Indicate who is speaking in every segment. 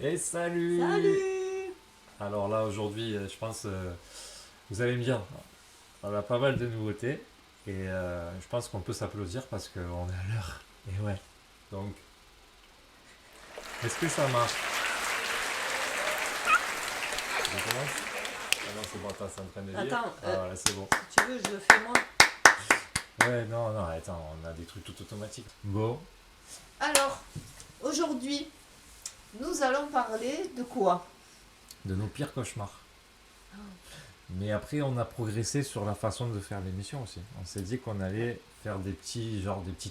Speaker 1: Et salut!
Speaker 2: Salut!
Speaker 1: Alors là, aujourd'hui, je pense, vous allez me dire, on a pas mal de nouveautés et je pense qu'on peut s'applaudir parce qu'on est à l'heure. Et ouais. Donc, est-ce que ça marche? On commence? Ah non, c'est bon, attends, c'est en train de lire.
Speaker 2: Attends,
Speaker 1: Ah voilà, c'est bon.
Speaker 2: si tu veux, je le fais moi.
Speaker 1: Ouais, non, non, attends, on a des trucs tout automatiques. Bon,
Speaker 2: Alors, aujourd'hui, nous allons parler de quoi?
Speaker 1: de nos pires cauchemars. Mais après, on a progressé sur la façon de faire l'émission aussi. On s'est dit qu'on allait faire des petits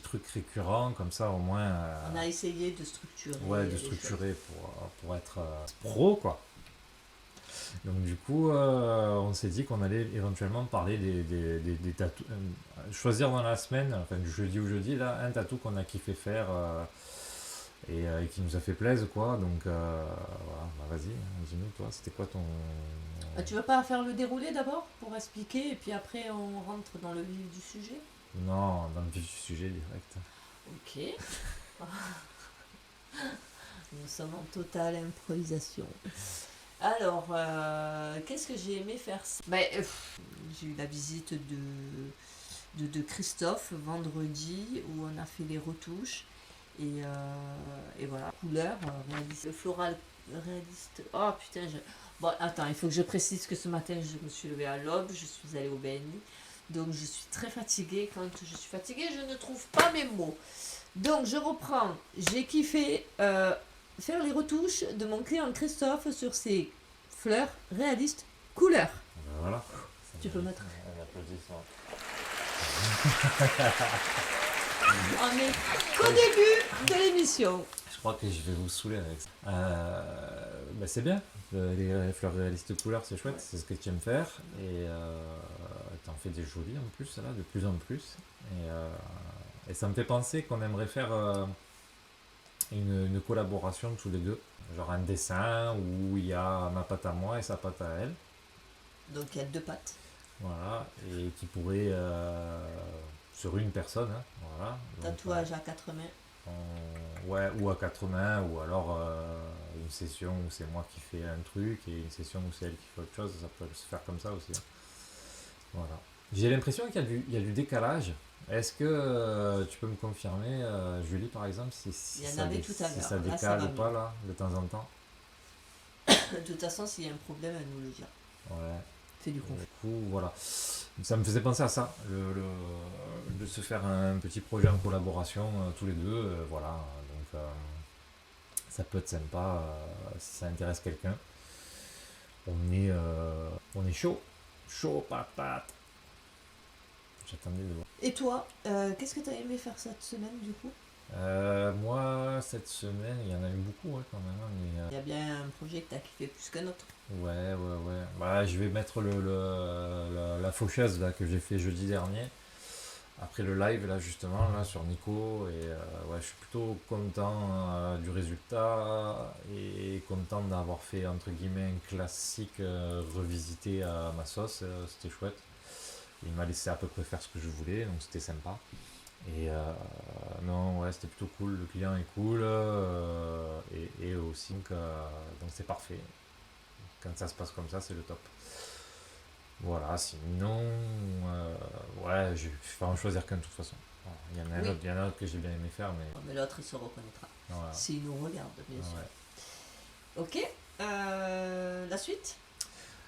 Speaker 1: trucs récurrents, comme ça au moins.
Speaker 2: On a essayé de structurer.
Speaker 1: Ouais, de
Speaker 2: les choses.
Speaker 1: structurer pour être pro, quoi. Donc, du coup, on s'est dit qu'on allait éventuellement parler des tatous. Choisir dans la semaine, enfin du jeudi au jeudi, là, un tatou qu'on a kiffé faire et qui nous a fait plaisir, quoi. Donc, voilà, bah, vas-y, dis-nous, toi, c'était quoi ton.
Speaker 2: Tu veux pas faire le déroulé d'abord pour expliquer et puis après on rentre dans le vif du sujet?
Speaker 1: Non, dans le vif du sujet direct.
Speaker 2: Ok. Nous sommes en totale improvisation. Alors, qu'est-ce que j'ai aimé faire? J'ai eu la visite de Christophe vendredi où on a fait les retouches et voilà, couleur réaliste, le floral réaliste. Oh putain, bon attends, il faut que je précise que ce matin je me suis levée à l'aube, je suis allée au BNI, donc je suis très fatiguée. Quand je suis fatiguée, je ne trouve pas mes mots. Donc je reprends, j'ai kiffé faire les retouches de mon client Christophe sur ses fleurs réalistes couleur.
Speaker 1: Voilà.
Speaker 2: Tu peux mettre.
Speaker 1: Un applaudissement.
Speaker 2: On est qu'au début de l'émission.
Speaker 1: Je crois que je vais vous saouler avec ça. Bah c'est bien. Les fleurs réalistes couleurs, c'est chouette, c'est ce que tu aimes faire. Et t'en fais des jolies en plus, là, de plus en plus. Et ça me fait penser qu'on aimerait faire une collaboration tous les deux. Genre un dessin où il y a ma patte à moi et sa patte à elle.
Speaker 2: Donc il y a deux pattes.
Speaker 1: Voilà. Et qui pourrait, sur une personne, hein, voilà. Donc,
Speaker 2: Tatouage à quatre mains.
Speaker 1: ouais, ou à quatre mains, ou alors une session où c'est moi qui fais un truc et une session où c'est elle qui fait autre chose, ça peut se faire comme ça aussi. Voilà. J'ai l'impression qu'il y a du décalage. Est-ce que tu peux me confirmer, Julie par exemple, si
Speaker 2: Il y en
Speaker 1: ça,
Speaker 2: avait tout à
Speaker 1: si
Speaker 2: l'heure.
Speaker 1: ça
Speaker 2: Là, ça
Speaker 1: décale
Speaker 2: va
Speaker 1: ou pas
Speaker 2: mieux.
Speaker 1: là, de temps en temps?
Speaker 2: De toute façon, s'il y a un problème, elle nous le dira.
Speaker 1: Ouais.
Speaker 2: Fais du
Speaker 1: Du
Speaker 2: conf.
Speaker 1: coup, voilà. Ça me faisait penser à ça, de se faire un petit projet en collaboration tous les deux, voilà. Donc ça peut être sympa si ça intéresse quelqu'un. On est chaud, chaud patate. J'attendais de voir.
Speaker 2: Et toi, qu'est-ce que tu as aimé faire cette semaine du coup?
Speaker 1: Moi, cette semaine, il y en a eu beaucoup quand même, hein, mais
Speaker 2: Il y a bien un projet que tu as kiffé plus qu'un autre.
Speaker 1: ouais. Bah, je vais mettre la faucheuse là, que j'ai fait jeudi dernier. Après le live là justement là sur Nico et ouais je suis plutôt content du résultat et content d'avoir fait entre guillemets un classique revisité à ma sauce, c'était chouette. Il m'a laissé à peu près faire ce que je voulais donc c'était sympa et non ouais c'était plutôt cool, le client est cool et aussi donc c'est parfait. Quand ça se passe comme ça c'est le top. Voilà, sinon, ouais, je vais pas en choisir qu'un de toute façon. Voilà, il y en a
Speaker 2: Oui.
Speaker 1: un autre, il y en a un autre que j'ai bien aimé faire, mais
Speaker 2: Oh, mais l'autre, il se reconnaîtra.
Speaker 1: voilà.
Speaker 2: S'il nous regarde, bien sûr.
Speaker 1: Ouais.
Speaker 2: Ok. La suite?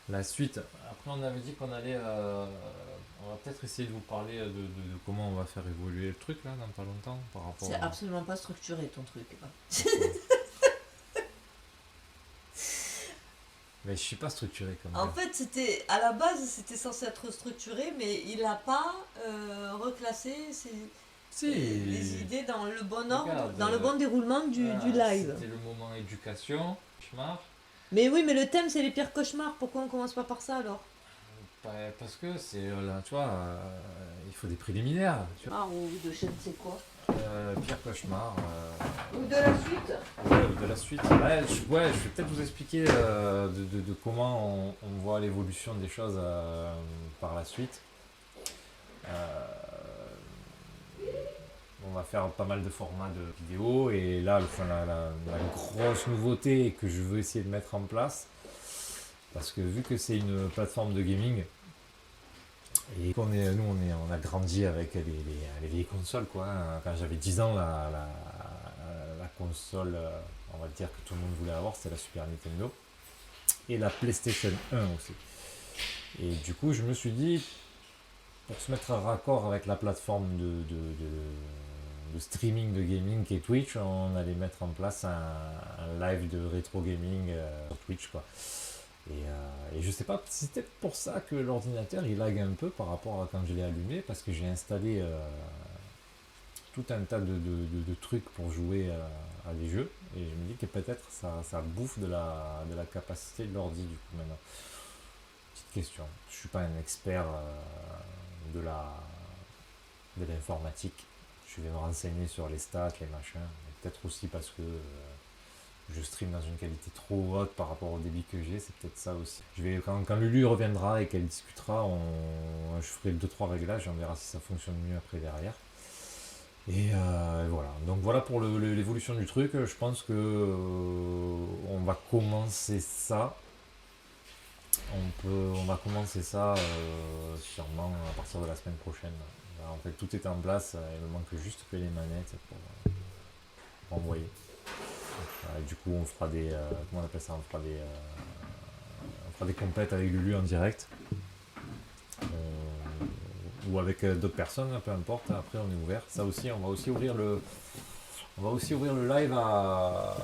Speaker 1: La suite, après on avait dit qu'on allait, on va peut-être essayer de vous parler de comment on va faire évoluer le truc là dans pas longtemps par rapport
Speaker 2: C'est
Speaker 1: à.
Speaker 2: absolument pas structuré ton truc.
Speaker 1: Mais je suis pas structuré comme
Speaker 2: En
Speaker 1: ça.
Speaker 2: fait, c'était à la base, c'était censé être structuré, mais il n'a pas reclassé
Speaker 1: Si.
Speaker 2: les idées dans le bon ordre,
Speaker 1: Regarde,
Speaker 2: dans le bon déroulement du live.
Speaker 1: C'était le moment éducation, cauchemar.
Speaker 2: Mais oui, mais le thème, c'est les pires cauchemars. Pourquoi on commence pas par ça alors?
Speaker 1: Parce que c'est là, tu vois, il faut des préliminaires. Tu vois.
Speaker 2: Ah, ou de je ne sais quoi.
Speaker 1: Pire cauchemar.
Speaker 2: Ou de la suite.
Speaker 1: Ouais, de la suite. Ouais, je vais peut-être vous expliquer de comment on voit l'évolution des choses par la suite. Euh, on va faire pas mal de formats de vidéos. Et là, la grosse nouveauté que je veux essayer de mettre en place, parce que vu que c'est une plateforme de gaming, et on a grandi avec les vieilles consoles, quoi. Quand j'avais 10 ans, la console, on va dire que tout le monde voulait avoir, c'était la Super Nintendo. Et la PlayStation 1 aussi. Et du coup, je me suis dit, pour se mettre en raccord avec la plateforme de streaming de gaming qui est Twitch, on allait mettre en place un live de rétro gaming sur Twitch, quoi. Et je sais pas si c'était pour ça que l'ordinateur il lag un peu par rapport à quand je l'ai allumé, parce que j'ai installé tout un tas de trucs pour jouer à des jeux, et je me dis que peut-être ça bouffe de la capacité de l'ordi du coup maintenant. Petite question, je suis pas un expert de l'informatique, je vais me renseigner sur les stats, les machins, peut-être aussi parce que je stream dans une qualité trop haute par rapport au débit que j'ai, c'est peut-être ça aussi. Quand Lulu reviendra et qu'elle discutera, je ferai 2-3 réglages et on verra si ça fonctionne mieux après derrière. Et voilà. Donc voilà pour l'évolution du truc. Je pense que on va commencer ça. On va commencer ça sûrement à partir de la semaine prochaine. Là, en fait, tout est en place. Il me manque juste que les manettes pour envoyer. Du coup, on fera des. Comment on appelle ça? On fera des compètes avec Lulu en direct. Ou avec d'autres personnes, peu importe. Après, on est ouvert. Ça aussi, on va aussi ouvrir le live à.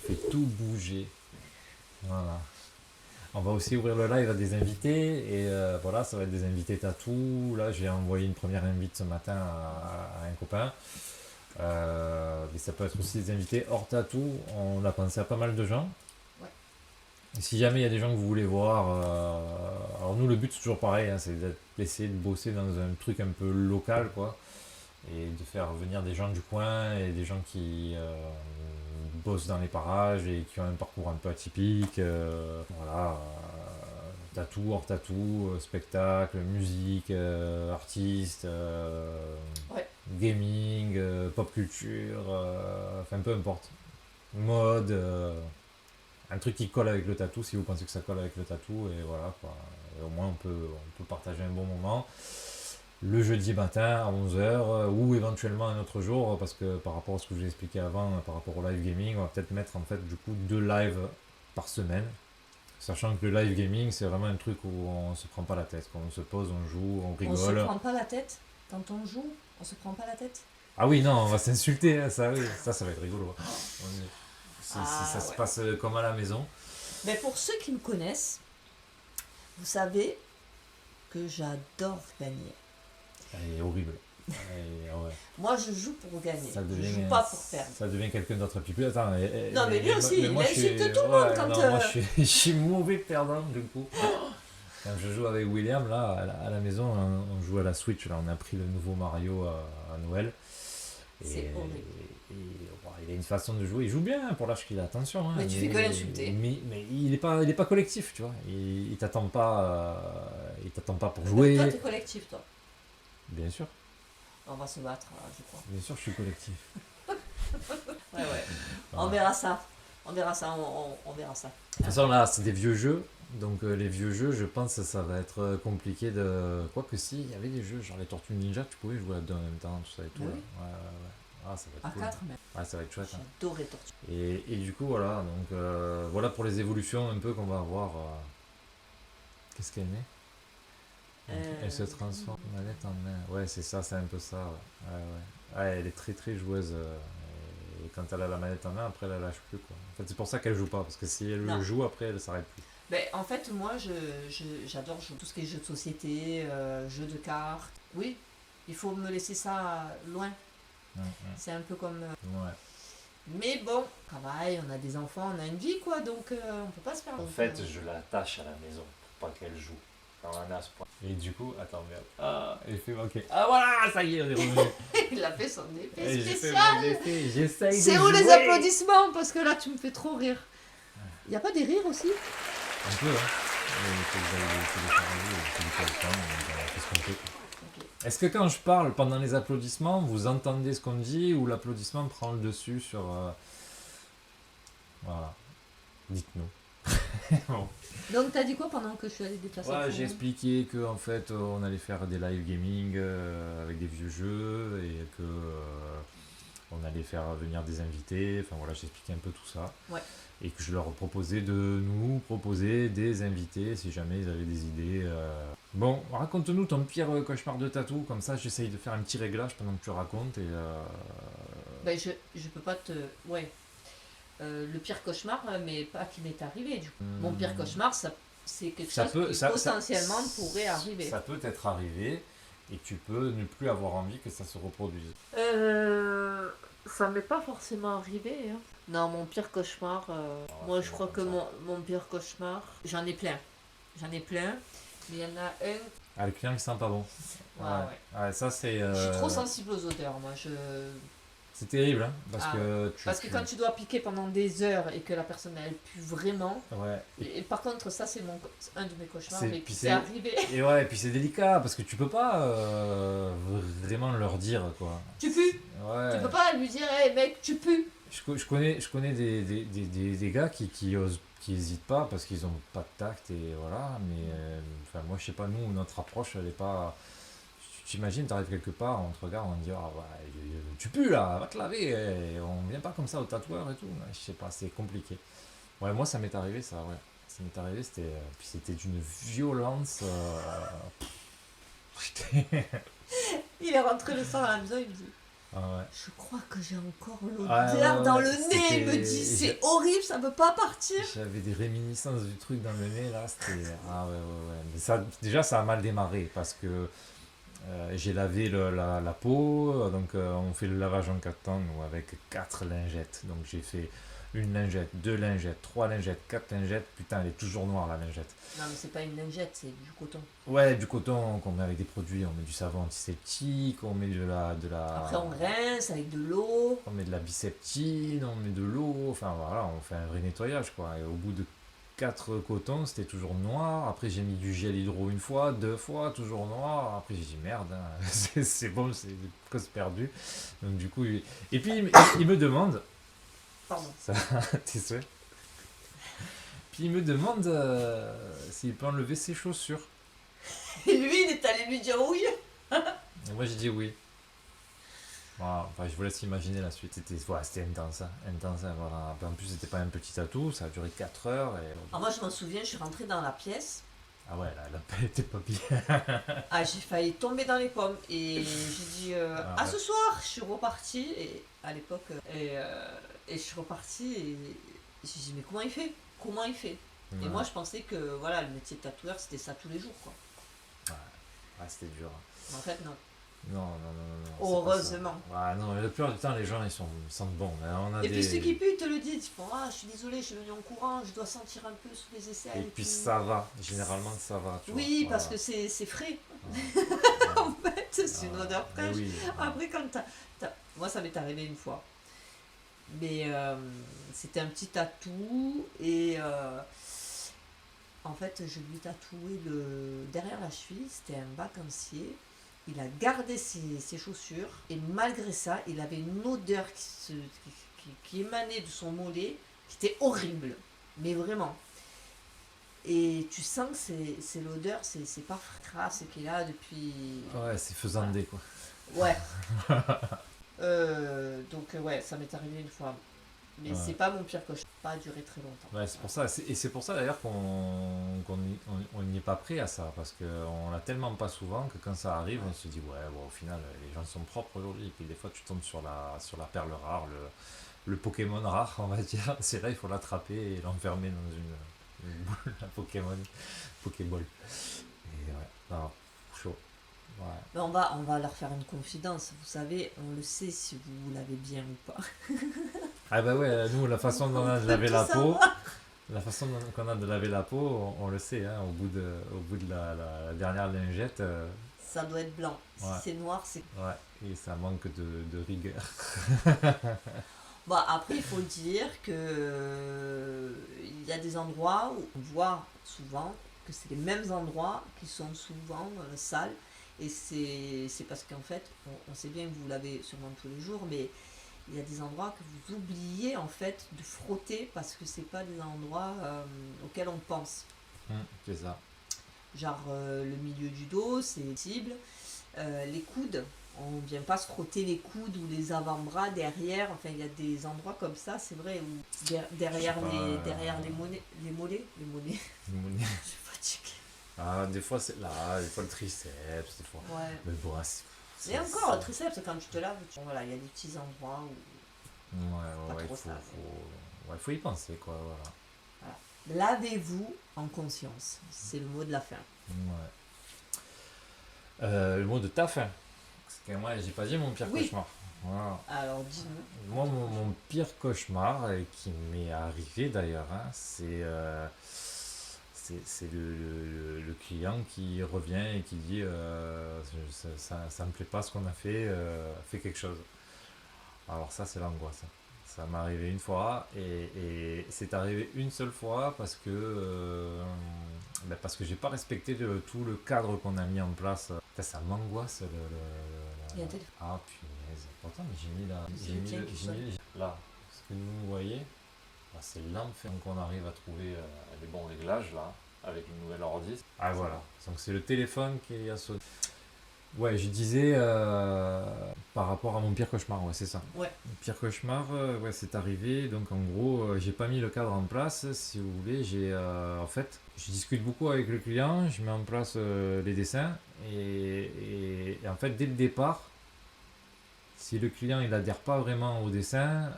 Speaker 1: Il fait tout bouger. Voilà. On va aussi ouvrir le live à des invités. Et voilà, ça va être des invités tatou. Là, j'ai envoyé une première invite ce matin à un copain. Mais ça peut être aussi des invités hors tatou. On a pensé à pas mal de gens.
Speaker 2: Ouais.
Speaker 1: Et si jamais il y a des gens que vous voulez voir, alors nous le but c'est toujours pareil, hein, c'est d'essayer de bosser dans un truc un peu local, quoi, et de faire venir des gens du coin et des gens qui bossent dans les parages et qui ont un parcours un peu atypique. Voilà. Tatou, hors tatou, spectacle, musique, artiste,
Speaker 2: Ouais.
Speaker 1: gaming, pop culture, enfin peu importe. Mode, un truc qui colle avec le tatou si vous pensez que ça colle avec le tatou, et voilà quoi. Et au moins on peut partager un bon moment. Le jeudi matin à 11h ou éventuellement un autre jour, parce que par rapport à ce que je vous ai expliqué avant, par rapport au live gaming, on va peut-être mettre en fait du coup 2 lives par semaine. Sachant que le live gaming, c'est vraiment un truc où on se prend pas la tête. Quand on se pose, on joue, on rigole.
Speaker 2: On se prend pas la tête quand on joue, on se prend pas la tête.
Speaker 1: Ah oui, non, on va s'insulter, hein, ça, oui. Ça va être rigolo. Ça se
Speaker 2: ouais.
Speaker 1: passe comme à la maison.
Speaker 2: Mais pour ceux qui me connaissent, vous savez que j'adore gagner.
Speaker 1: Elle est horrible. Ouais.
Speaker 2: Moi, je joue pour gagner.
Speaker 1: Ça
Speaker 2: Je
Speaker 1: devient,
Speaker 2: joue pas pour perdre.
Speaker 1: Ça devient quelqu'un d'autre. Puis plus, attends.
Speaker 2: Non, mais lui aussi, il insulte tout le monde quand.
Speaker 1: Non, moi, je suis mauvais perdant, du coup. Quand je joue avec William, là, à la maison, on joue à la Switch. Là, on a pris le nouveau Mario à Noël.
Speaker 2: C'est horrible.
Speaker 1: Il a une façon de jouer. Il joue bien pour l'âge qu'il a, attention. Hein,
Speaker 2: mais tu fais que l'insulter.
Speaker 1: Mais il est pas collectif, tu vois. Il t'attend pas, pour jouer.
Speaker 2: Toi, t'es collectif, toi.
Speaker 1: Bien sûr.
Speaker 2: On va se battre, je crois.
Speaker 1: Bien sûr, je suis collectif.
Speaker 2: Ouais. On verra ça. On verra ça. De
Speaker 1: toute façon, là, c'est des vieux jeux. Donc, les vieux jeux, je pense que ça va être compliqué de. Quoique, si, il y avait des jeux, genre les Tortues Ninja, tu pouvais jouer à deux en même temps, tout ça et tout.
Speaker 2: Oui.
Speaker 1: Là. Ouais. Ah, ça va être
Speaker 2: à
Speaker 1: cool.
Speaker 2: 4 même.
Speaker 1: Ouais, ça va être chouette.
Speaker 2: J'adore les tortues.
Speaker 1: Et du coup, voilà. Donc, voilà pour les évolutions un peu qu'on va avoir. Qu'est-ce qu'elle met? Elle se transforme manette en main. Ouais, c'est ça, c'est un peu ça. Ouais. Elle est très très joueuse. Et quand elle a la manette en main, après elle la lâche plus, quoi. En fait, c'est pour ça qu'elle joue pas, parce que si elle joue, après elle s'arrête plus.
Speaker 2: En fait, moi, j'adore jouer tout ce qui est jeux de société, jeux de cartes. Oui, il faut me laisser ça loin. C'est un peu comme.
Speaker 1: Ouais.
Speaker 2: Mais bon, travail, on a des enfants, on a une vie, quoi, donc on peut pas se faire.
Speaker 1: En fait, je l'attache à la maison pour pas qu'elle joue. Et du coup, attends, merde. Ah, effet manqué. Ah voilà, ça y est, on est revenu.
Speaker 2: Il a fait son effet
Speaker 1: J'ai fait
Speaker 2: spécial.
Speaker 1: mon effet, j'essaye de
Speaker 2: C'est où les
Speaker 1: jouer.
Speaker 2: applaudissements? Parce que là, tu me fais trop rire. Il n'y a pas des rires aussi?
Speaker 1: Un peu, hein. Il faut que j'aille télécharger, il faut pas le temps, donc on fait ce qu'on peut. Est-ce que quand je parle pendant les applaudissements, vous entendez ce qu'on dit ou l'applaudissement prend le dessus sur... Voilà, dites-nous. Bon.
Speaker 2: Donc, t'as dit quoi pendant que je suis allée déplacer le
Speaker 1: Ouais,
Speaker 2: fourneau?
Speaker 1: j'ai expliqué que en fait on allait faire des live gaming avec des vieux jeux et que on allait faire venir des invités. Enfin voilà, j'ai expliqué un peu tout ça.
Speaker 2: Ouais.
Speaker 1: Et que je leur proposais de nous proposer des invités si jamais ils avaient des idées. Bon, raconte-nous ton pire cauchemar de tatou, comme ça j'essaye de faire un petit réglage pendant que tu racontes et
Speaker 2: Ben, je peux pas te. Ouais. Le pire cauchemar, mais pas qui m'est arrivé. Du coup. Mon pire cauchemar, c'est quelque
Speaker 1: ça
Speaker 2: chose
Speaker 1: peut,
Speaker 2: qui
Speaker 1: ça,
Speaker 2: potentiellement pourrait arriver.
Speaker 1: Ça peut être arrivé et tu peux ne plus avoir envie que ça se reproduise.
Speaker 2: Ça m'est pas forcément arrivé. Hein. Non, mon pire cauchemar, moi je crois que mon pire cauchemar, j'en ai plein. J'en ai plein, mais il y en a un.
Speaker 1: Ah, le client il sent pas bon. Ouais, ça c'est.
Speaker 2: Je suis trop sensible aux odeurs, moi.
Speaker 1: C'est terrible, hein,
Speaker 2: Parce que quand tu dois piquer pendant des heures et que la personne elle pue vraiment.
Speaker 1: Ouais.
Speaker 2: Et par contre, ça c'est un de mes cauchemars, mais
Speaker 1: puis
Speaker 2: c'est arrivé.
Speaker 1: Et ouais, et puis c'est délicat parce que tu peux pas vraiment leur dire quoi.
Speaker 2: Tu pues.
Speaker 1: Ouais.
Speaker 2: Tu peux pas lui dire, hé mec, tu pues.
Speaker 1: Je connais des gars qui osent, qui hésitent pas parce qu'ils ont pas de tact et voilà. Mais enfin moi je sais pas, nous notre approche elle est pas. T'imagines, t'arrives quelque part, on te regarde, on te dit ah ouais, tu pues là, va te laver, et on vient pas comme ça au tatoueur et tout. Je sais pas, c'est compliqué. Ouais, moi ça m'est arrivé ça, ouais. Ça m'est arrivé, c'était d'une violence.
Speaker 2: Il est rentré le soir à la maison, il me dit
Speaker 1: Ah ouais.
Speaker 2: je crois que j'ai encore l'odeur dans le nez. Il me dit c'est horrible, ça veut pas partir.
Speaker 1: J'avais des réminiscences du truc dans le nez là, c'était. Ah ouais. Mais ça, déjà ça a mal démarré parce que j'ai lavé la peau, donc on fait le lavage en 4 temps ou avec 4 lingettes. Donc j'ai fait une lingette, 2 lingettes, 3 lingettes, 4 lingettes. Putain, elle est toujours noire la lingette.
Speaker 2: Non, mais c'est pas une lingette, c'est du coton.
Speaker 1: Ouais, du coton qu'on met avec des produits. On met du savon antiseptique, on met de la.
Speaker 2: Après, on rince avec de l'eau.
Speaker 1: On met de la biseptine, on met de l'eau. Enfin voilà, on fait un vrai nettoyage quoi. Et au bout de 4 cotons, c'était toujours noir. Après, j'ai mis du gel hydro une fois, 2 fois, toujours noir. Après, j'ai dit merde, hein, c'est bon, c'est cause perdue. Donc, du coup, et puis il me demande.
Speaker 2: Pardon.
Speaker 1: Ça, t'es sûr? Puis il me demande s'il peut enlever ses chaussures.
Speaker 2: Et lui, il est allé lui dire oui.
Speaker 1: Et moi, j'ai dit oui. Voilà, enfin, je vous laisse imaginer la suite. C'était intense, hein, intense. Hein, voilà. En plus, c'était pas un petit tatou, ça a duré 4 heures. Et...
Speaker 2: Alors moi, je m'en souviens, je suis rentrée dans la pièce.
Speaker 1: Ah ouais, la paix était pas bien.
Speaker 2: Ah, j'ai failli tomber dans les pommes. Et j'ai dit, à ce soir, je suis repartie. Et à l'époque, et je suis repartie et j'ai dit, mais comment il fait? Comment il fait? Et moi, je pensais que voilà, le métier de tatoueur, c'était ça tous les jours, quoi.
Speaker 1: Ouais, c'était dur.
Speaker 2: En fait, non.
Speaker 1: Non.
Speaker 2: Heureusement.
Speaker 1: Ouais, non, la plupart du temps, les gens, ils sentent bon.
Speaker 2: Et puis ceux qui puent, ils te le disent. Ils font, ah, je suis désolé, je suis venu en courant, je dois sentir un peu sous les aisselles.
Speaker 1: Et puis ça va, généralement ça va. Tu
Speaker 2: oui,
Speaker 1: vois,
Speaker 2: parce que c'est frais. En fait, c'est une odeur fraîche.
Speaker 1: Oui,
Speaker 2: Après, quand moi, ça m'est arrivé une fois. Mais c'était un petit tatou et en fait, je lui tatouais derrière la cheville, c'était un vacancier. Il a gardé ses chaussures et malgré ça, il avait une odeur qui émanait de son mollet qui était horrible, mais vraiment. Et tu sens que c'est l'odeur, c'est pas crasse qui est là depuis.
Speaker 1: Ouais, c'est faisandé quoi.
Speaker 2: Ouais. Donc ouais, ça m'est arrivé une fois. Mais c'est pas mon pire cauchemar, pas a duré très longtemps.
Speaker 1: Ouais, c'est pour ça. Et c'est pour ça d'ailleurs qu'on n'y est pas prêt à ça. Parce qu'on l'a tellement pas souvent que quand ça arrive, on se dit ouais, bon, au final, les gens sont propres aujourd'hui. Et puis des fois, tu tombes sur la perle rare, le Pokémon rare, on va dire. C'est là, il faut l'attraper et l'enfermer dans une boule à Pokémon. Pokéball. Et ouais, non, chaud. Ouais.
Speaker 2: Mais on va leur faire une confidence. Vous savez, on le sait si vous l'avez bien ou pas.
Speaker 1: Ah bah ouais, nous, la façon dont on a de laver la peau, qu'on a de laver la peau, on le sait, hein, au bout de la dernière lingette.
Speaker 2: Ça doit être blanc.
Speaker 1: Ouais.
Speaker 2: Si c'est noir, c'est.
Speaker 1: Ouais, et ça manque de rigueur.
Speaker 2: Bon, après, il faut dire que il y a des endroits où on voit souvent que c'est les mêmes endroits qui sont souvent sales. Et c'est parce qu'en fait, on sait bien que vous lavez sûrement tous les jours, mais il y a des endroits que vous oubliez en fait de frotter parce que c'est pas des endroits auxquels on pense.
Speaker 1: C'est ça.
Speaker 2: Genre le milieu du dos, c'est cible. Les coudes, on vient pas se frotter les coudes ou les avant-bras derrière. Enfin, il y a des endroits comme ça, c'est vrai, où derrière derrière les mollets, je suis fatiguée.
Speaker 1: Ah, des fois c'est là, des fois le triceps, des fois.
Speaker 2: Ouais.
Speaker 1: Mais bon,
Speaker 2: Et encore, le triceps, quand tu te laves, voilà, il y a des petits endroits où
Speaker 1: Ouais,
Speaker 2: trop ça.
Speaker 1: faut y penser, quoi, voilà.
Speaker 2: Voilà. Lavez-vous en conscience. C'est le mot de la fin.
Speaker 1: Ouais. Le mot de ta fin. Parce que moi, j'ai pas dit mon pire cauchemar. Voilà.
Speaker 2: Alors, dis-nous.
Speaker 1: Moi, mon pire cauchemar, qui m'est arrivé d'ailleurs, hein, c'est le client qui revient et qui dit ça me plaît pas ce qu'on a fait, fais quelque chose. Alors ça, c'est l'angoisse. Ça m'est arrivé une fois et c'est arrivé une seule fois parce que j'ai pas respecté tout le cadre qu'on a mis en place. Putain, ça m'angoisse.
Speaker 2: Il y a un téléphone.
Speaker 1: Ah punaise. Pourtant, mais j'ai mis là.
Speaker 2: C'est le tien qui sonne.
Speaker 1: Là. Ce que vous voyez, là, c'est l'enfer. Donc on arrive à trouver les bons réglages là, avec le nouvel ordi. Ah voilà. Donc c'est le téléphone qui a sonné. Ouais, je disais par rapport à mon pire cauchemar, ouais, c'est ça.
Speaker 2: Ouais.
Speaker 1: Mon pire cauchemar, ouais, c'est arrivé. Donc en gros, j'ai pas mis le cadre en place. Si vous voulez, en fait, je discute beaucoup avec le client, je mets en place les dessins et en fait, dès le départ, si le client il adhère pas vraiment au dessin,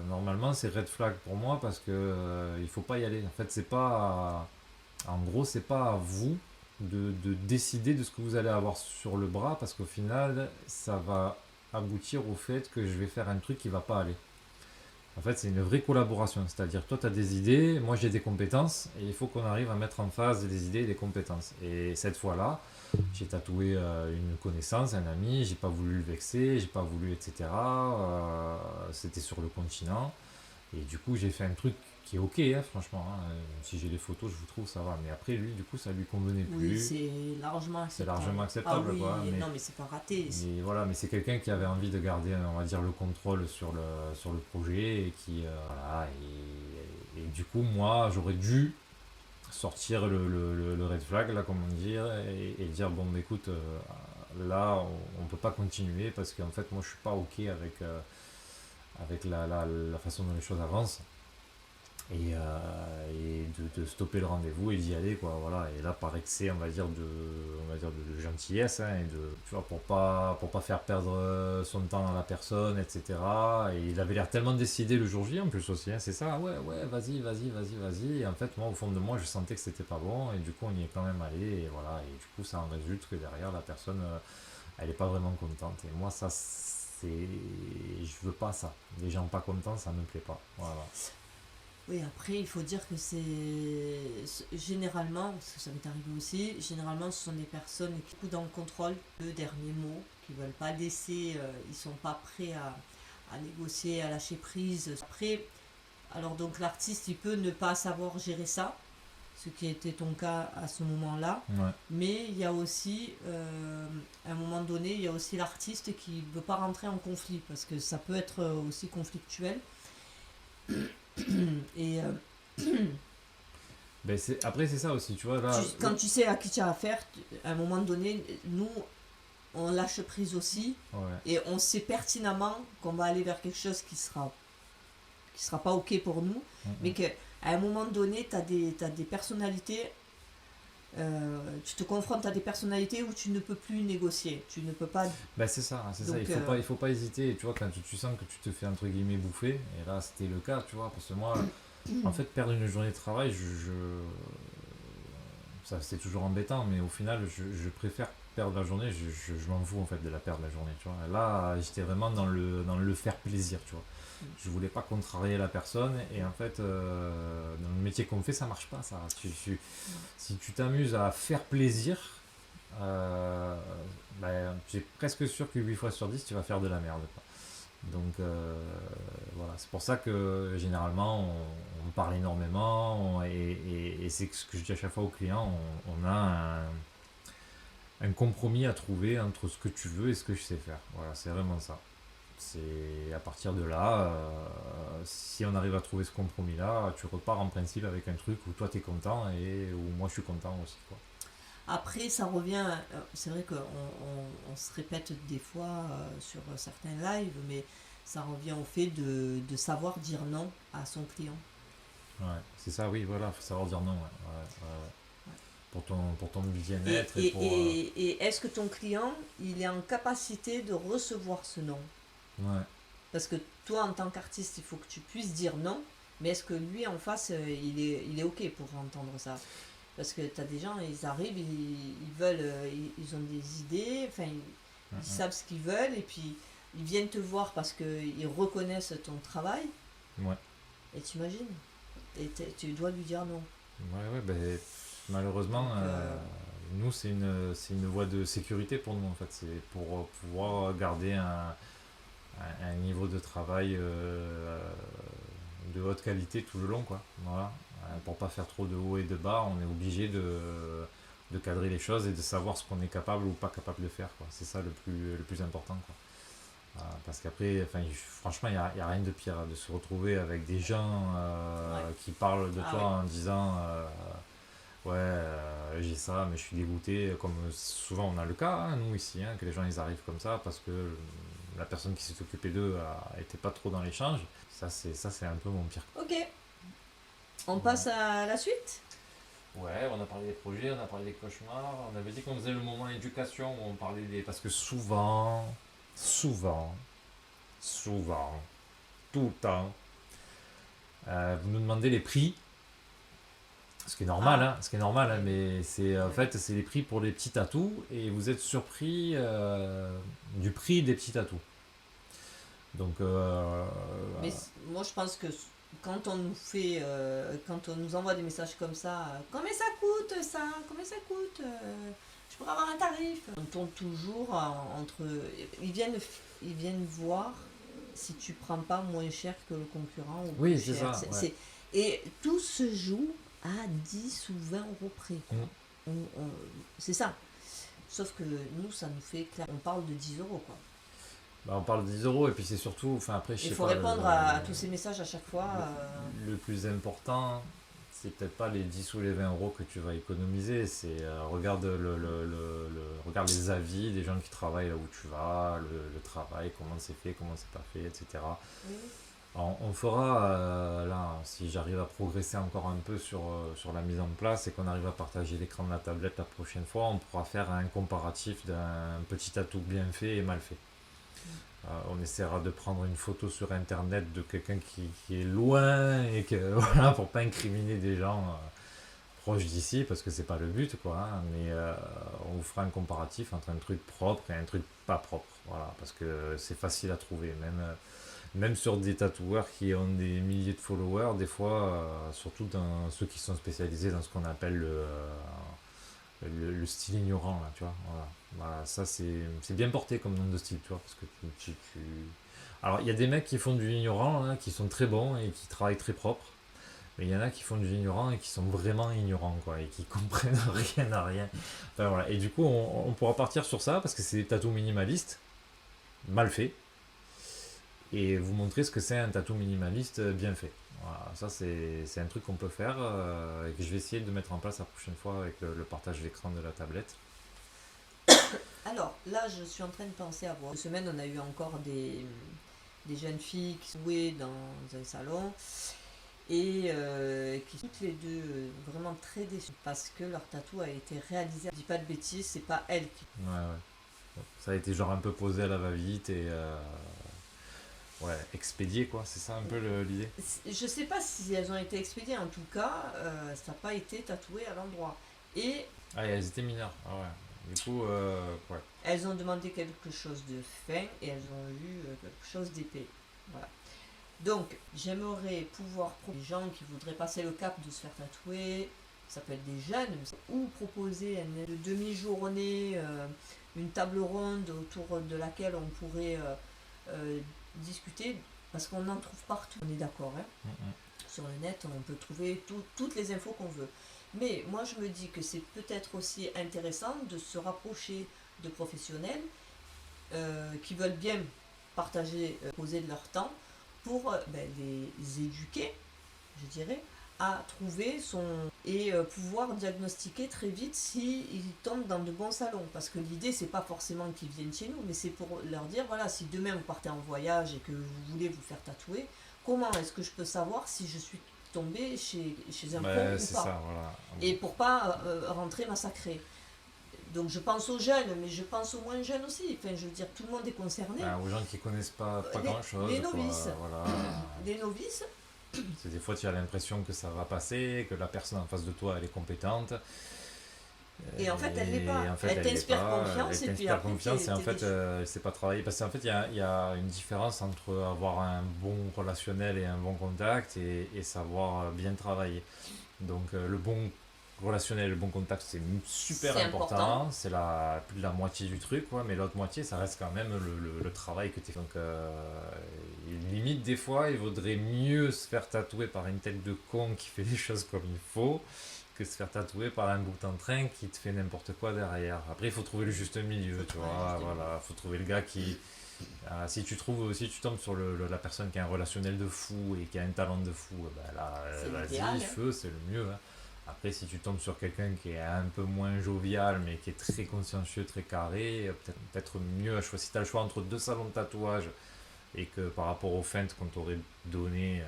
Speaker 1: normalement c'est red flag pour moi parce que il faut pas y aller. En fait, c'est pas, en gros, c'est pas à vous de décider de ce que vous allez avoir sur le bras parce qu'au final ça va aboutir au fait que je vais faire un truc qui va pas aller. En fait, c'est une vraie collaboration, c'est-à-dire toi tu as des idées, moi j'ai des compétences et il faut qu'on arrive à mettre en phase les idées et les compétences. Et cette fois-là, j'ai tatoué une connaissance, un ami, j'ai pas voulu le vexer, j'ai pas voulu, etc. C'était sur le continent. Et du coup, j'ai fait un truc qui est ok, hein, franchement. Hein. Si j'ai les photos, je vous trouve, ça va. Mais après, lui, du coup, ça lui convenait plus.
Speaker 2: Oui, c'est largement acceptable.
Speaker 1: C'est largement acceptable,
Speaker 2: ah, oui,
Speaker 1: quoi.
Speaker 2: non, mais c'est pas raté.
Speaker 1: Mais voilà, mais c'est quelqu'un qui avait envie de garder, on va dire, le contrôle sur le projet et qui, voilà. Et du coup, moi, j'aurais dû sortir le red flag, là, comme on dit, et dire, bon, mais écoute, là, on peut pas continuer parce qu'en fait, moi, je suis pas ok avec la façon dont les choses avancent et de stopper le rendez-vous et d'y aller, quoi, voilà. Et là, par excès, on va dire de gentillesse, hein, et tu vois, pour pas faire perdre son temps à la personne, etc. Et il avait l'air tellement décidé le jour J en plus aussi, hein, c'est ça, ouais, vas-y. Et en fait, moi, au fond de moi, je sentais que c'était pas bon et du coup, on y est quand même allé et voilà. Et du coup, ça en résulte que derrière, la personne, elle est pas vraiment contente. Et moi, ça, je veux pas ça. Les gens pas contents, ça me plaît pas. Voilà.
Speaker 2: Oui, après, il faut dire que généralement, parce que ça m'est arrivé aussi, généralement, ce sont des personnes qui sont dans le contrôle, le dernier mot, qui veulent pas laisser, ils sont pas prêts à négocier, à lâcher prise. Après, alors donc l'artiste, il peut ne pas savoir gérer ça, ce qui était ton cas à ce moment-là.
Speaker 1: Ouais.
Speaker 2: Mais il y a aussi, à un moment donné, il y a aussi l'artiste qui ne veut pas rentrer en conflit, parce que ça peut être aussi conflictuel. Et
Speaker 1: après, c'est ça aussi, tu vois. Là,
Speaker 2: quand tu sais à qui tu as affaire, à un moment donné, nous, on lâche prise aussi.
Speaker 1: Ouais.
Speaker 2: Et on sait pertinemment qu'on va aller vers quelque chose qui sera pas ok pour nous. Mais qu'à un moment donné, tu as des personnalités. Tu te confrontes à des personnalités où tu ne peux plus négocier, tu ne peux pas.
Speaker 1: C'est ça, donc, il faut pas hésiter, tu vois, quand tu sens que tu te fais entre guillemets bouffer, et là c'était le cas, tu vois, parce que moi, en fait, perdre une journée de travail, ça c'est toujours embêtant, mais au final, je préfère perdre la journée, je m'en fous en fait de la perdre la journée, tu vois. Là, j'étais vraiment dans le faire plaisir, tu vois. Je voulais pas contrarier la personne et en fait dans le métier qu'on fait ça marche pas ça. Si tu t'amuses à faire plaisir, j'ai presque sûr que 8 fois sur 10 tu vas faire de la merde, quoi. Donc voilà, c'est pour ça que généralement on parle énormément et c'est ce que je dis à chaque fois aux clients, on a un compromis à trouver entre ce que tu veux et ce que je sais faire. Voilà, c'est vraiment ça. C'est à partir de là, si on arrive à trouver ce compromis-là, tu repars en principe avec un truc où toi t'es content et où moi je suis content aussi, quoi.
Speaker 2: Après, ça revient, c'est vrai qu'on se répète des fois sur certains lives, mais ça revient au fait de savoir dire non à son client.
Speaker 1: Ouais, c'est ça, oui, voilà, faut savoir dire non, ouais, ouais. Pour ton
Speaker 2: Et,
Speaker 1: bien-être et
Speaker 2: et,
Speaker 1: pour.
Speaker 2: et est-ce que ton client, il est en capacité de recevoir ce non?
Speaker 1: Ouais,
Speaker 2: Parce que toi, en tant qu'artiste, il faut que tu puisses dire non, mais est-ce que lui, en face, il est OK pour entendre ça? Parce que tu as des gens, ils arrivent, ils veulent, ils ont des idées, enfin, ils savent ce qu'ils veulent, et puis ils viennent te voir parce qu'ils reconnaissent ton travail,
Speaker 1: ouais,
Speaker 2: et t'imagines, et tu dois lui dire non.
Speaker 1: ouais, ben, malheureusement,
Speaker 2: Donc,
Speaker 1: nous, c'est une voie de sécurité pour nous, en fait. C'est pour pouvoir garder un niveau de travail de haute qualité tout le long, quoi. Voilà. Pour pas faire trop de haut et de bas, on est obligé de cadrer les choses et de savoir ce qu'on est capable ou pas capable de faire, quoi. C'est ça le plus important, quoi. Parce qu'après, enfin, franchement, y a rien de pire de se retrouver avec des gens
Speaker 2: ouais.
Speaker 1: qui parlent de
Speaker 2: Ah
Speaker 1: toi
Speaker 2: oui.
Speaker 1: en disant ouais, j'ai ça, mais je suis dégoûté. Comme souvent on a le cas, hein, nous ici, hein, que les gens ils arrivent comme ça parce que la personne qui s'est occupée d'eux était pas trop dans l'échange. Ça, c'est un peu mon pire.
Speaker 2: Ok, on passe à la suite.
Speaker 1: Ouais, on a parlé des projets, on a parlé des cauchemars, on avait dit qu'on faisait le moment éducation où on parlait des. Parce que souvent, souvent, tout le temps, vous nous demandez les prix, ce qui est normal,
Speaker 2: Ah,
Speaker 1: hein, ce qui est normal, hein,
Speaker 2: ouais,
Speaker 1: mais c'est en
Speaker 2: ouais.
Speaker 1: fait c'est les prix pour les petits tatous et vous êtes surpris du prix des petits tatous. Donc
Speaker 2: Mais moi, je pense que quand on nous fait, quand on nous envoie des messages comme ça, combien ça coûte ça? Combien ça coûte? Je pourrais avoir un tarif. On tourne toujours entre. Ils viennent, ils viennent voir si tu prends pas moins cher que le concurrent ou plus
Speaker 1: oui, c'est
Speaker 2: cher.
Speaker 1: ça, ouais.
Speaker 2: Et tout se joue à 10 ou 20 euros près, quoi.
Speaker 1: Mm.
Speaker 2: C'est ça. Sauf que nous, ça nous fait clair. On parle de 10 euros, quoi.
Speaker 1: Bah, on parle de 10 euros et puis c'est surtout, enfin après je
Speaker 2: Il
Speaker 1: sais
Speaker 2: faut
Speaker 1: pas,
Speaker 2: répondre à tous ces messages à chaque fois.
Speaker 1: le plus important c'est peut-être pas les 10 ou les 20 euros que tu vas économiser, c'est regarde, regarde les avis des gens qui travaillent là où tu vas, le travail, comment c'est fait, comment c'est pas fait, etc.
Speaker 2: Oui.
Speaker 1: On fera, là, si j'arrive à progresser encore un peu sur la mise en place et qu'on arrive à partager l'écran de la tablette la prochaine fois, on pourra faire un comparatif d'un petit atout bien fait et mal fait. On essaiera de prendre une photo sur internet de quelqu'un qui est loin et que, voilà, pour pas incriminer des gens proches d'ici, parce que c'est pas le but, quoi, hein, mais on vous fera un comparatif entre un truc propre et un truc pas propre, voilà, parce que c'est facile à trouver, même sur des tatoueurs qui ont des milliers de followers, des fois, surtout dans ceux qui sont spécialisés dans ce qu'on appelle le style ignorant, là, tu vois. Voilà. Voilà, ça, c'est bien porté comme nom de style, tu vois, parce que alors, il y a des mecs qui font du ignorant, là, qui sont très bons et qui travaillent très propre, mais il y en a qui font du ignorant et qui sont vraiment ignorants, quoi, et qui comprennent rien à rien. Enfin, voilà. Et du coup, on pourra partir sur ça, parce que c'est des tatous minimalistes, mal faits, et vous montrer ce que c'est un tatou minimaliste bien fait. Voilà, ça c'est un truc qu'on peut faire et que je vais essayer de mettre en place la prochaine fois avec le partage d'écran de la tablette.
Speaker 2: Alors, là, je suis en train de penser à voir. Cette semaine, on a eu encore des jeunes filles qui jouaient dans un salon et qui sont toutes les deux vraiment très déçues parce que leur tatou a été réalisé. Je dis pas de bêtises, c'est pas elle qui.
Speaker 1: Ouais, ouais. Bon, ça a été genre un peu posé à la va-vite et ouais, expédié quoi, c'est ça un peu l'idée.
Speaker 2: Je sais pas si elles ont été expédiées, en tout cas, ça n'a pas été tatoué à l'endroit. Et
Speaker 1: Ah, et elles étaient mineures, ah ouais. Du coup, ouais.
Speaker 2: elles ont demandé quelque chose de fin et elles ont eu quelque chose d'épais. Voilà. Donc, j'aimerais pouvoir proposer des gens qui voudraient passer le cap de se faire tatouer, ça peut être des jeunes, ou proposer une demi-journée, une table ronde autour de laquelle on pourrait discuter, parce qu'on en trouve partout, on est d'accord, hein. Sur le net, on peut trouver toutes les infos qu'on veut. Mais moi, je me dis que c'est peut-être aussi intéressant de se rapprocher de professionnels qui veulent bien partager, poser de leur temps pour les éduquer, je dirais, à trouver son... et pouvoir diagnostiquer très vite s'ils tombent dans de bons salons. Parce que l'idée, c'est pas forcément qu'ils viennent chez nous, mais c'est pour leur dire, voilà, si demain vous partez en voyage et que vous voulez vous faire tatouer, comment est-ce que je peux savoir si je suis tombée chez un pro
Speaker 1: Ouais,
Speaker 2: ou
Speaker 1: c'est
Speaker 2: pas?
Speaker 1: ça, voilà.
Speaker 2: Et pour pas rentrer massacré. Donc je pense aux jeunes, mais je pense aux moins jeunes aussi. Enfin, je veux dire, tout le monde est concerné.
Speaker 1: Aux gens qui connaissent pas
Speaker 2: Les
Speaker 1: grand-chose, quoi.
Speaker 2: novices.
Speaker 1: Voilà.
Speaker 2: Les novices.
Speaker 1: C'est des fois, tu as l'impression que ça va passer, que la personne en face de toi, elle est compétente.
Speaker 2: Et en fait, elle l'est
Speaker 1: Et
Speaker 2: pas.
Speaker 1: en fait,
Speaker 2: Elle
Speaker 1: elle l'est
Speaker 2: t'inspire
Speaker 1: pas.
Speaker 2: confiance
Speaker 1: Elle
Speaker 2: et puis
Speaker 1: t'inspire
Speaker 2: après,
Speaker 1: confiance et en fait,
Speaker 2: déçu.
Speaker 1: elle sait pas travailler. Parce qu'en fait, il y a une différence entre avoir un bon relationnel et un bon contact et savoir bien travailler. Donc, le bon relationnel, le bon contact, c'est super
Speaker 2: C'est important.
Speaker 1: important. C'est plus de la moitié du truc, quoi, mais l'autre moitié, ça reste quand même le travail que tu fais. Donc, limite, des fois, il vaudrait mieux se faire tatouer par une tête de con qui fait les choses comme il faut que se faire tatouer par un bout en train qui te fait n'importe quoi derrière. Après, il faut trouver le juste milieu, tu vois. Voilà, faut trouver le gars qui. Si tu tombes sur la personne qui a un relationnel de fou et qui a un talent de fou, ben là, vas-y, feu, c'est le mieux. Hein. Après, si tu tombes sur quelqu'un qui est un peu moins jovial, mais qui est très consciencieux, très carré, peut-être mieux à choisir. Si tu as le choix entre deux salons de tatouage et que par rapport aux feintes qu'on t'aurait donné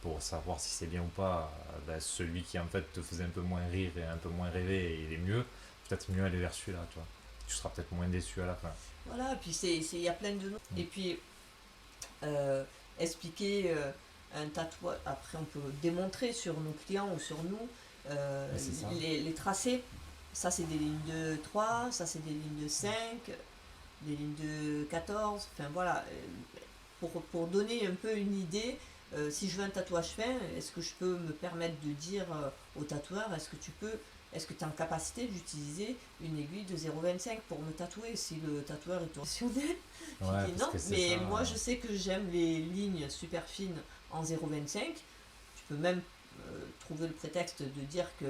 Speaker 1: pour savoir si c'est bien ou pas, celui qui en fait te faisait un peu moins rire et un peu moins rêver, il est mieux, peut-être mieux aller vers celui-là, toi. Tu seras peut-être moins déçu à la fin.
Speaker 2: Voilà, puis il y a plein de noms. Et puis, expliquer un tatouage, après on peut démontrer sur nos clients ou sur nous les tracés. Ça, c'est des lignes de 3, ça, c'est des lignes de 5, des lignes de 14. Enfin, voilà. Pour donner un peu une idée, si je veux un tatouage fin, est-ce que je peux me permettre de dire au tatoueur, est-ce que tu es en capacité d'utiliser une aiguille de 0,25 pour me tatouer? Si le tatoueur est professionnel, je dis non, mais moi je sais que j'aime les lignes super fines en 0,25. Tu peux même trouver le prétexte de dire que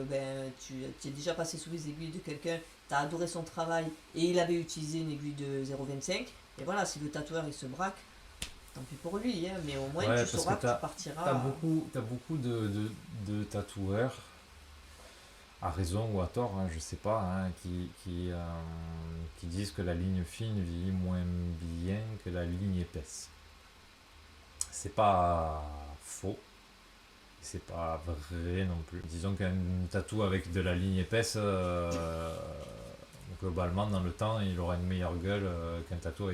Speaker 2: tu es déjà passé sous les aiguilles de quelqu'un, tu as adoré son travail et il avait utilisé une aiguille de 0,25. Et voilà, si le tatoueur il se braque, tant pis pour lui, hein, mais au moins tu sauras que tu partiras.
Speaker 1: T'as beaucoup de tatoueurs, à raison ou à tort, hein, je sais pas, hein, qui disent que la ligne fine vieillit moins bien que la ligne épaisse. C'est pas faux, c'est pas vrai non plus. Disons qu'un tatou avec de la ligne épaisse, globalement, dans le temps, il aura une meilleure gueule qu'un tatou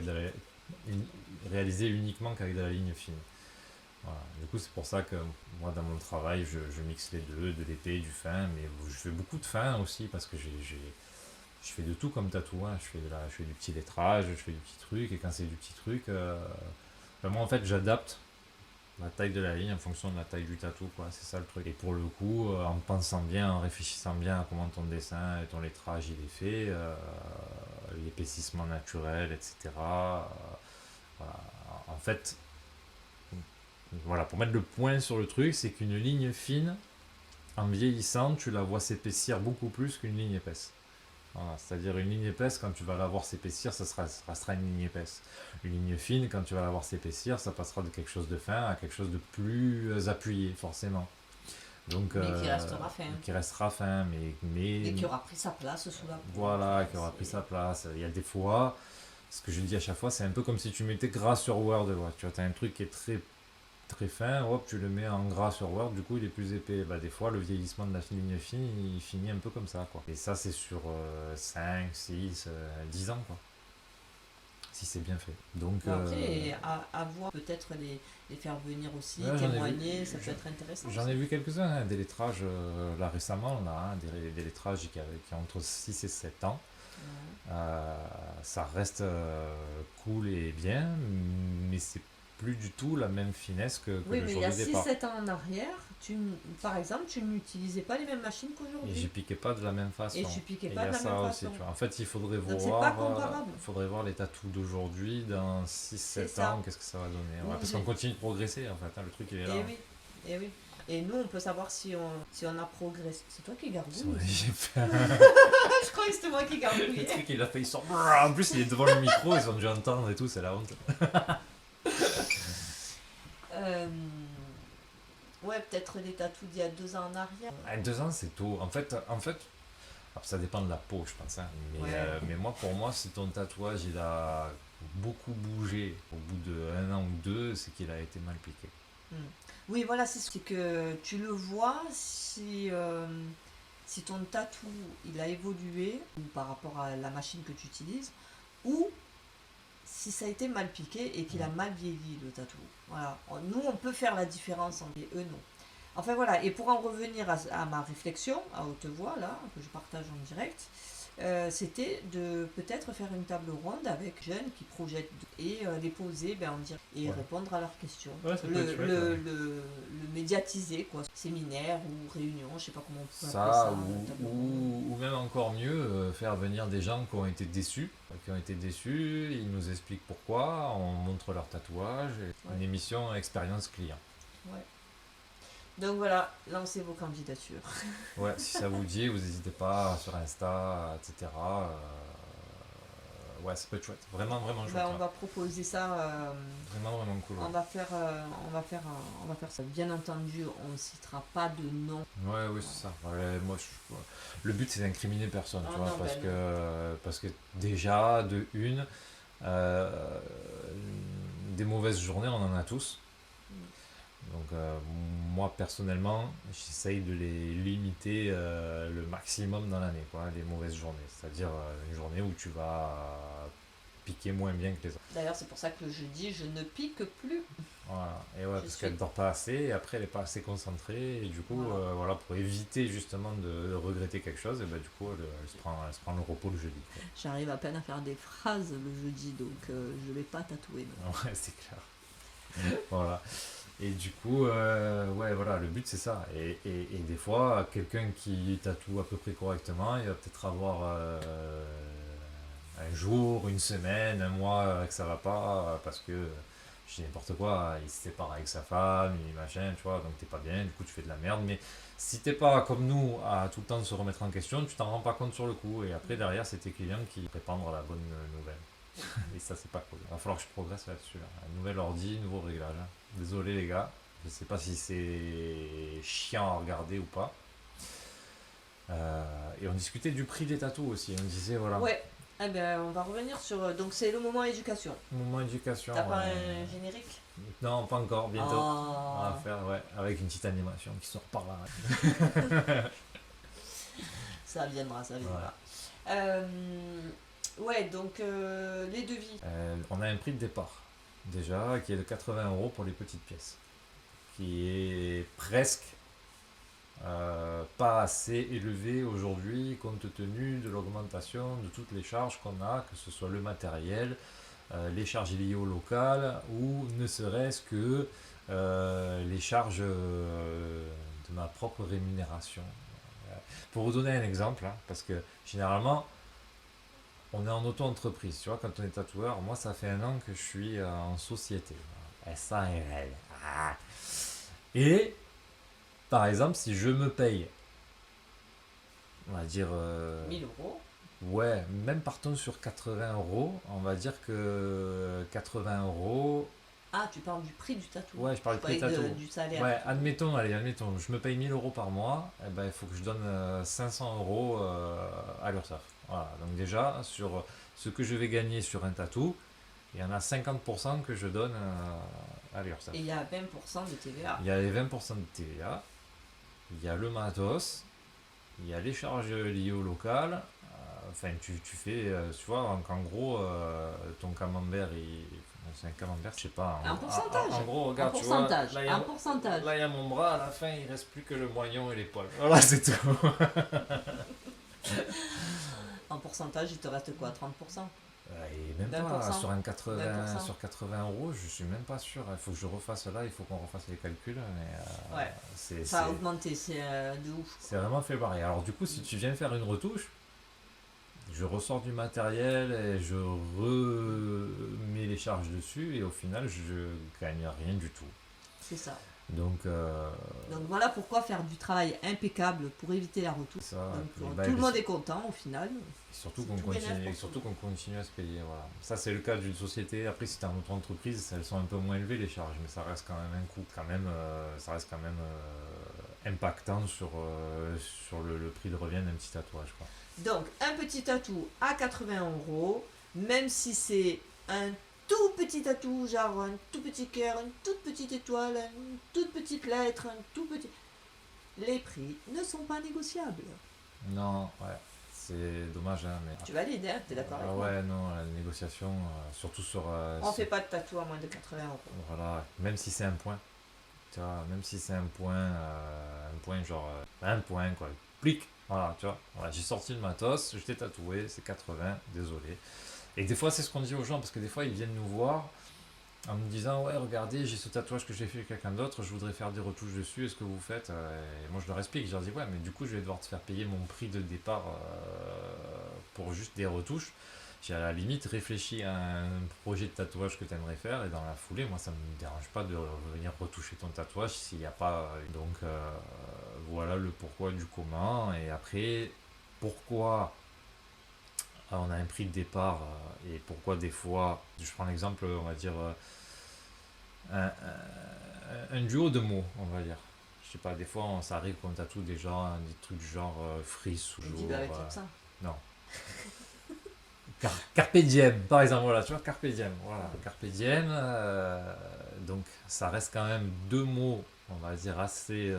Speaker 1: réalisé uniquement qu'avec de la ligne fine. Voilà. Du coup, c'est pour ça que moi, dans mon travail, je mixe les deux, de l'épais et du fin, mais je fais beaucoup de fin aussi parce que je fais de tout comme tatou. Hein. Je fais du petit lettrage, je fais du petit truc, et quand c'est du petit truc, moi en fait, j'adapte la taille de la ligne en fonction de la taille du tatou, quoi. C'est ça le truc. Et pour le coup, en pensant bien, en réfléchissant bien à comment ton dessin et ton lettrage il est fait, l'épaississement naturel, etc. Voilà. En fait, voilà, pour mettre le point sur le truc, c'est qu'une ligne fine, en vieillissant, tu la vois s'épaissir beaucoup plus qu'une ligne épaisse. Voilà, c'est-à-dire une ligne épaisse, quand tu vas la voir s'épaissir, ça restera une ligne épaisse. Une ligne fine, quand tu vas la voir s'épaissir, ça passera de quelque chose de fin à quelque chose de plus appuyé, forcément. Donc,
Speaker 2: mais qui restera fin.
Speaker 1: Qui restera fin,
Speaker 2: et qui aura pris sa place sous la peau.
Speaker 1: Voilà, qui aura pris sa place. Il y a des fois, ce que je dis à chaque fois, c'est un peu comme si tu mettais gras sur Word. Ouais. Tu vois, tu as un truc qui est très très fin, hop, tu le mets en gras sur Word, du coup il est plus épais. Des fois, le vieillissement de la ligne fine, il finit un peu comme ça, quoi. Et ça, c'est sur 5, 6, 10 ans, quoi. Si c'est bien fait. Donc,
Speaker 2: après, à voir, peut-être les faire venir aussi, témoigner, ça peut être intéressant.
Speaker 1: J'en ai vu quelques-uns, hein, des lettrages, là récemment, on a des lettrages qui ont entre 6 et 7 ans. Ça reste cool et bien, mais c'est plus du tout la même finesse que
Speaker 2: oui,
Speaker 1: le
Speaker 2: mais
Speaker 1: jour
Speaker 2: il y a
Speaker 1: du départ.
Speaker 2: 6-7 ans en arrière, par exemple, tu n'utilisais pas les mêmes machines qu'aujourd'hui.
Speaker 1: Et je piquais pas de la même façon.
Speaker 2: Et tu piquais pas de la même façon. Aussi, tu vois.
Speaker 1: En fait, il faudrait voir les tatous d'aujourd'hui dans 6-7 ans, qu'est-ce que ça va donner. Ouais, parce qu'on continue de progresser, en fait, hein, le truc il est là.
Speaker 2: Et oui. Et nous, on peut savoir si on a progressé. C'est toi qui
Speaker 1: C'est
Speaker 2: gargouille.
Speaker 1: vrai, j'ai fait un
Speaker 2: Je croyais que c'était moi qui gargouillais.
Speaker 1: truc, il a failli sortir. En plus, il est devant le micro, ils ont dû entendre et tout, c'est la honte.
Speaker 2: Euh, Ouais, peut-être les tatous d'il y a 2 ans en arrière.
Speaker 1: 2 ans, c'est tôt. En fait, ça dépend de la peau, je pense. Hein. Mais,
Speaker 2: Ouais.
Speaker 1: mais moi, pour moi, si ton tatouage il a beaucoup bougé au bout de 1 an ou 2, c'est qu'il a été mal piqué.
Speaker 2: Oui, voilà, c'est que tu le vois si ton tatou il a évolué ou par rapport à la machine que tu utilises, ou si ça a été mal piqué et qu'il a mal vieilli le tatou. Voilà. Nous, on peut faire la différence entre eux, non. Enfin voilà, et pour en revenir à ma réflexion à haute voix, là, que je partage en direct, c'était de peut-être faire une table ronde avec jeunes qui projettent et les poser en direct et
Speaker 1: Ouais.
Speaker 2: répondre à leurs questions.
Speaker 1: Ouais, ça peut
Speaker 2: le,
Speaker 1: être chouette,
Speaker 2: le,
Speaker 1: ouais.
Speaker 2: le médiatiser, quoi. Séminaire ou réunion, je sais pas comment on pourrait appeler
Speaker 1: Ça,
Speaker 2: ça. Table ronde.
Speaker 1: ou même encore mieux, faire venir des gens qui ont été déçus. Ils nous expliquent pourquoi, on montre leur tatouage. Une
Speaker 2: Ouais.
Speaker 1: émission expérience client.
Speaker 2: Ouais. Donc voilà, lancez vos candidatures.
Speaker 1: Ouais, si ça vous dit, vous n'hésitez pas sur Insta, etc. Ouais, ça peut être chouette. Vraiment, vraiment chouette.
Speaker 2: On
Speaker 1: Ouais.
Speaker 2: va proposer ça.
Speaker 1: Vraiment, vraiment cool.
Speaker 2: On
Speaker 1: Ouais.
Speaker 2: va faire, on va faire ça. Bien entendu, on ne citera pas de nom.
Speaker 1: Ouais, oui, c'est ça. Ouais, moi, le but, c'est d'incriminer personne,
Speaker 2: Ah
Speaker 1: tu vois,
Speaker 2: non,
Speaker 1: parce que déjà, de une, euh, des mauvaises journées, on en a tous. Donc, moi, personnellement, j'essaye de les limiter le maximum dans l'année, quoi, les mauvaises journées. C'est-à-dire une journée où tu vas piquer moins bien que les autres.
Speaker 2: D'ailleurs, c'est pour ça que je dis je ne pique plus.
Speaker 1: Voilà. Et ouais,
Speaker 2: Je
Speaker 1: parce
Speaker 2: suis-
Speaker 1: qu'elle dort pas assez, et après elle est pas assez concentrée, et du coup,
Speaker 2: Voilà.
Speaker 1: voilà, pour éviter justement de regretter quelque chose, et ben du coup, elle se prend le repos le jeudi. Quoi.
Speaker 2: J'arrive à peine à faire des phrases le jeudi, donc je vais pas tatouer. Non.
Speaker 1: Ouais, c'est clair. Voilà. Et du coup, ouais, voilà, le but c'est ça. Et des fois, quelqu'un qui tatoue à peu près correctement, il va peut-être avoir un jour, une semaine, un mois que ça va pas, parce que je dis n'importe quoi, il se sépare avec sa femme, il machin, tu vois, donc t'es pas bien, du coup tu fais de la merde. Mais si t'es pas comme nous à tout le temps se remettre en question, tu t'en rends pas compte sur le coup. Et après, derrière, c'est tes clients qui répandent la bonne nouvelle. Et ça, c'est pas cool. Il va falloir que je progresse là-dessus. Là. Un nouvel ordi, nouveau réglage. Hein. Désolé les gars, je sais pas si c'est chiant à regarder ou pas. Et on discutait du prix des tatous aussi. On disait voilà,
Speaker 2: Ouais. Eh ben, on va revenir sur. Donc, c'est le moment éducation.
Speaker 1: moment éducation.
Speaker 2: T'as pas un générique?
Speaker 1: Non, pas encore, bientôt. On va
Speaker 2: Oh.
Speaker 1: faire, ouais, avec une petite animation qui sort par là.
Speaker 2: Ça viendra, ça viendra.
Speaker 1: Voilà.
Speaker 2: Ouais, donc les devis.
Speaker 1: On a un prix de départ, déjà, qui est de 80 € pour les petites pièces. Qui est presque pas assez élevé aujourd'hui compte tenu de l'augmentation de toutes les charges qu'on a, que ce soit le matériel, les charges liées au local ou ne serait-ce que les charges de ma propre rémunération. Pour vous donner un exemple, hein, parce que généralement on est en auto-entreprise, tu vois, quand on est tatoueur, moi ça fait 1 an que je suis en société, SARL. Ah. Et par exemple, si je me paye, on va dire,
Speaker 2: 1000 €.
Speaker 1: ouais, même partons sur 80 €, on va dire que 80 €,
Speaker 2: Ah, tu parles du prix du tatou.
Speaker 1: ouais, je parle
Speaker 2: Je
Speaker 1: de prix
Speaker 2: parlais
Speaker 1: tatou.
Speaker 2: du salaire.
Speaker 1: Ouais, admettons, allez, admettons, je me paye 1000 € par mois, et ben, il faut que je donne 500 € à l'URSSAF. Voilà, donc déjà, sur ce que je vais gagner sur un tatou, il y en a 50% que je donne à l'URSSAF.
Speaker 2: Et il y a 20% de TVA.
Speaker 1: Il y a les 20% de TVA, il y a le matos, il y a les charges liées au local. Enfin, tu fais, tu vois, en gros, ton camembert, c'est un camembert, je sais pas.
Speaker 2: Un pourcentage.
Speaker 1: En gros,
Speaker 2: Un
Speaker 1: regarde, tu
Speaker 2: pourcentage.
Speaker 1: vois, là,
Speaker 2: Un pourcentage.
Speaker 1: il y a mon bras, à la fin, il reste plus que le moignon et les poils. Voilà, c'est tout.
Speaker 2: En pourcentage, il te reste quoi? 30%?
Speaker 1: Et même pas,
Speaker 2: 20%.
Speaker 1: sur
Speaker 2: 20%.
Speaker 1: sur 80 €, je suis même pas sûr. Il faut que je refasse là, il faut qu'on refasse les calculs. Mais
Speaker 2: Ouais.
Speaker 1: c'est
Speaker 2: Ça a augmenté, c'est de ouf.
Speaker 1: c'est vraiment fait barrer. Alors du coup, si tu viens faire une retouche, je ressors du matériel et je remets les charges dessus et au final, je gagne rien du tout.
Speaker 2: C'est ça.
Speaker 1: Donc,
Speaker 2: Donc voilà pourquoi faire du travail impeccable pour éviter la retouche.
Speaker 1: ça,
Speaker 2: Donc
Speaker 1: bah,
Speaker 2: tout le monde est content au final.
Speaker 1: surtout
Speaker 2: C'est
Speaker 1: qu'on
Speaker 2: tout bénef
Speaker 1: continue,
Speaker 2: pour
Speaker 1: surtout
Speaker 2: tout
Speaker 1: qu'on continue à se payer. Voilà. Ça, c'est le cas d'une société. Après, si tu es en auto-entreprise, elles sont un peu moins élevées les charges, mais ça reste quand même un coût. Quand même, ça reste quand même impactant sur le prix de revient d'un petit tatouage. Quoi.
Speaker 2: le monde. Donc un petit tatou à 80 €, même si c'est un tout petit tatou, genre un tout petit cœur, une toute petite étoile, une toute petite lettre, un tout petit... Les prix ne sont pas négociables.
Speaker 1: Non, ouais, c'est dommage, hein, mais.
Speaker 2: Tu valides, hein? T'es d'accord avec
Speaker 1: Ah
Speaker 2: moi?
Speaker 1: ouais, non, la négociation, surtout sur.
Speaker 2: On fait pas de tatou à moins de 80 €.
Speaker 1: Voilà, même si c'est un point. Tu vois, même si c'est un point genre. Un point, quoi. Plic. Voilà, tu vois. Voilà, j'ai sorti le matos, je t'ai tatoué, c'est 80, désolé. Et des fois, c'est ce qu'on dit aux gens, parce que des fois, ils viennent nous voir en me disant, ouais, regardez, j'ai ce tatouage que j'ai fait avec quelqu'un d'autre, je voudrais faire des retouches dessus, est-ce que vous faites Et moi, je leur explique, je leur dis, ouais, mais du coup, je vais devoir te faire payer mon prix de départ pour juste des retouches. J'ai à la limite réfléchi à un projet de tatouage que tu aimerais faire, et dans la foulée, moi, ça ne me dérange pas de venir retoucher ton tatouage s'il n'y a pas. Donc, voilà le pourquoi du comment, et après, pourquoi on a un prix de départ et pourquoi des fois, je prends l'exemple, on va dire, un duo de mots, on va dire. Je sais pas, des fois, ça arrive qu'on tatoue des gens, des trucs du genre frise,
Speaker 2: On dit
Speaker 1: toujours.
Speaker 2: bah avec l'absent.
Speaker 1: Non. Carpe diem, par exemple, voilà, tu vois, carpe diem. Voilà, carpe diem. Donc, ça reste quand même deux mots, on va dire, assez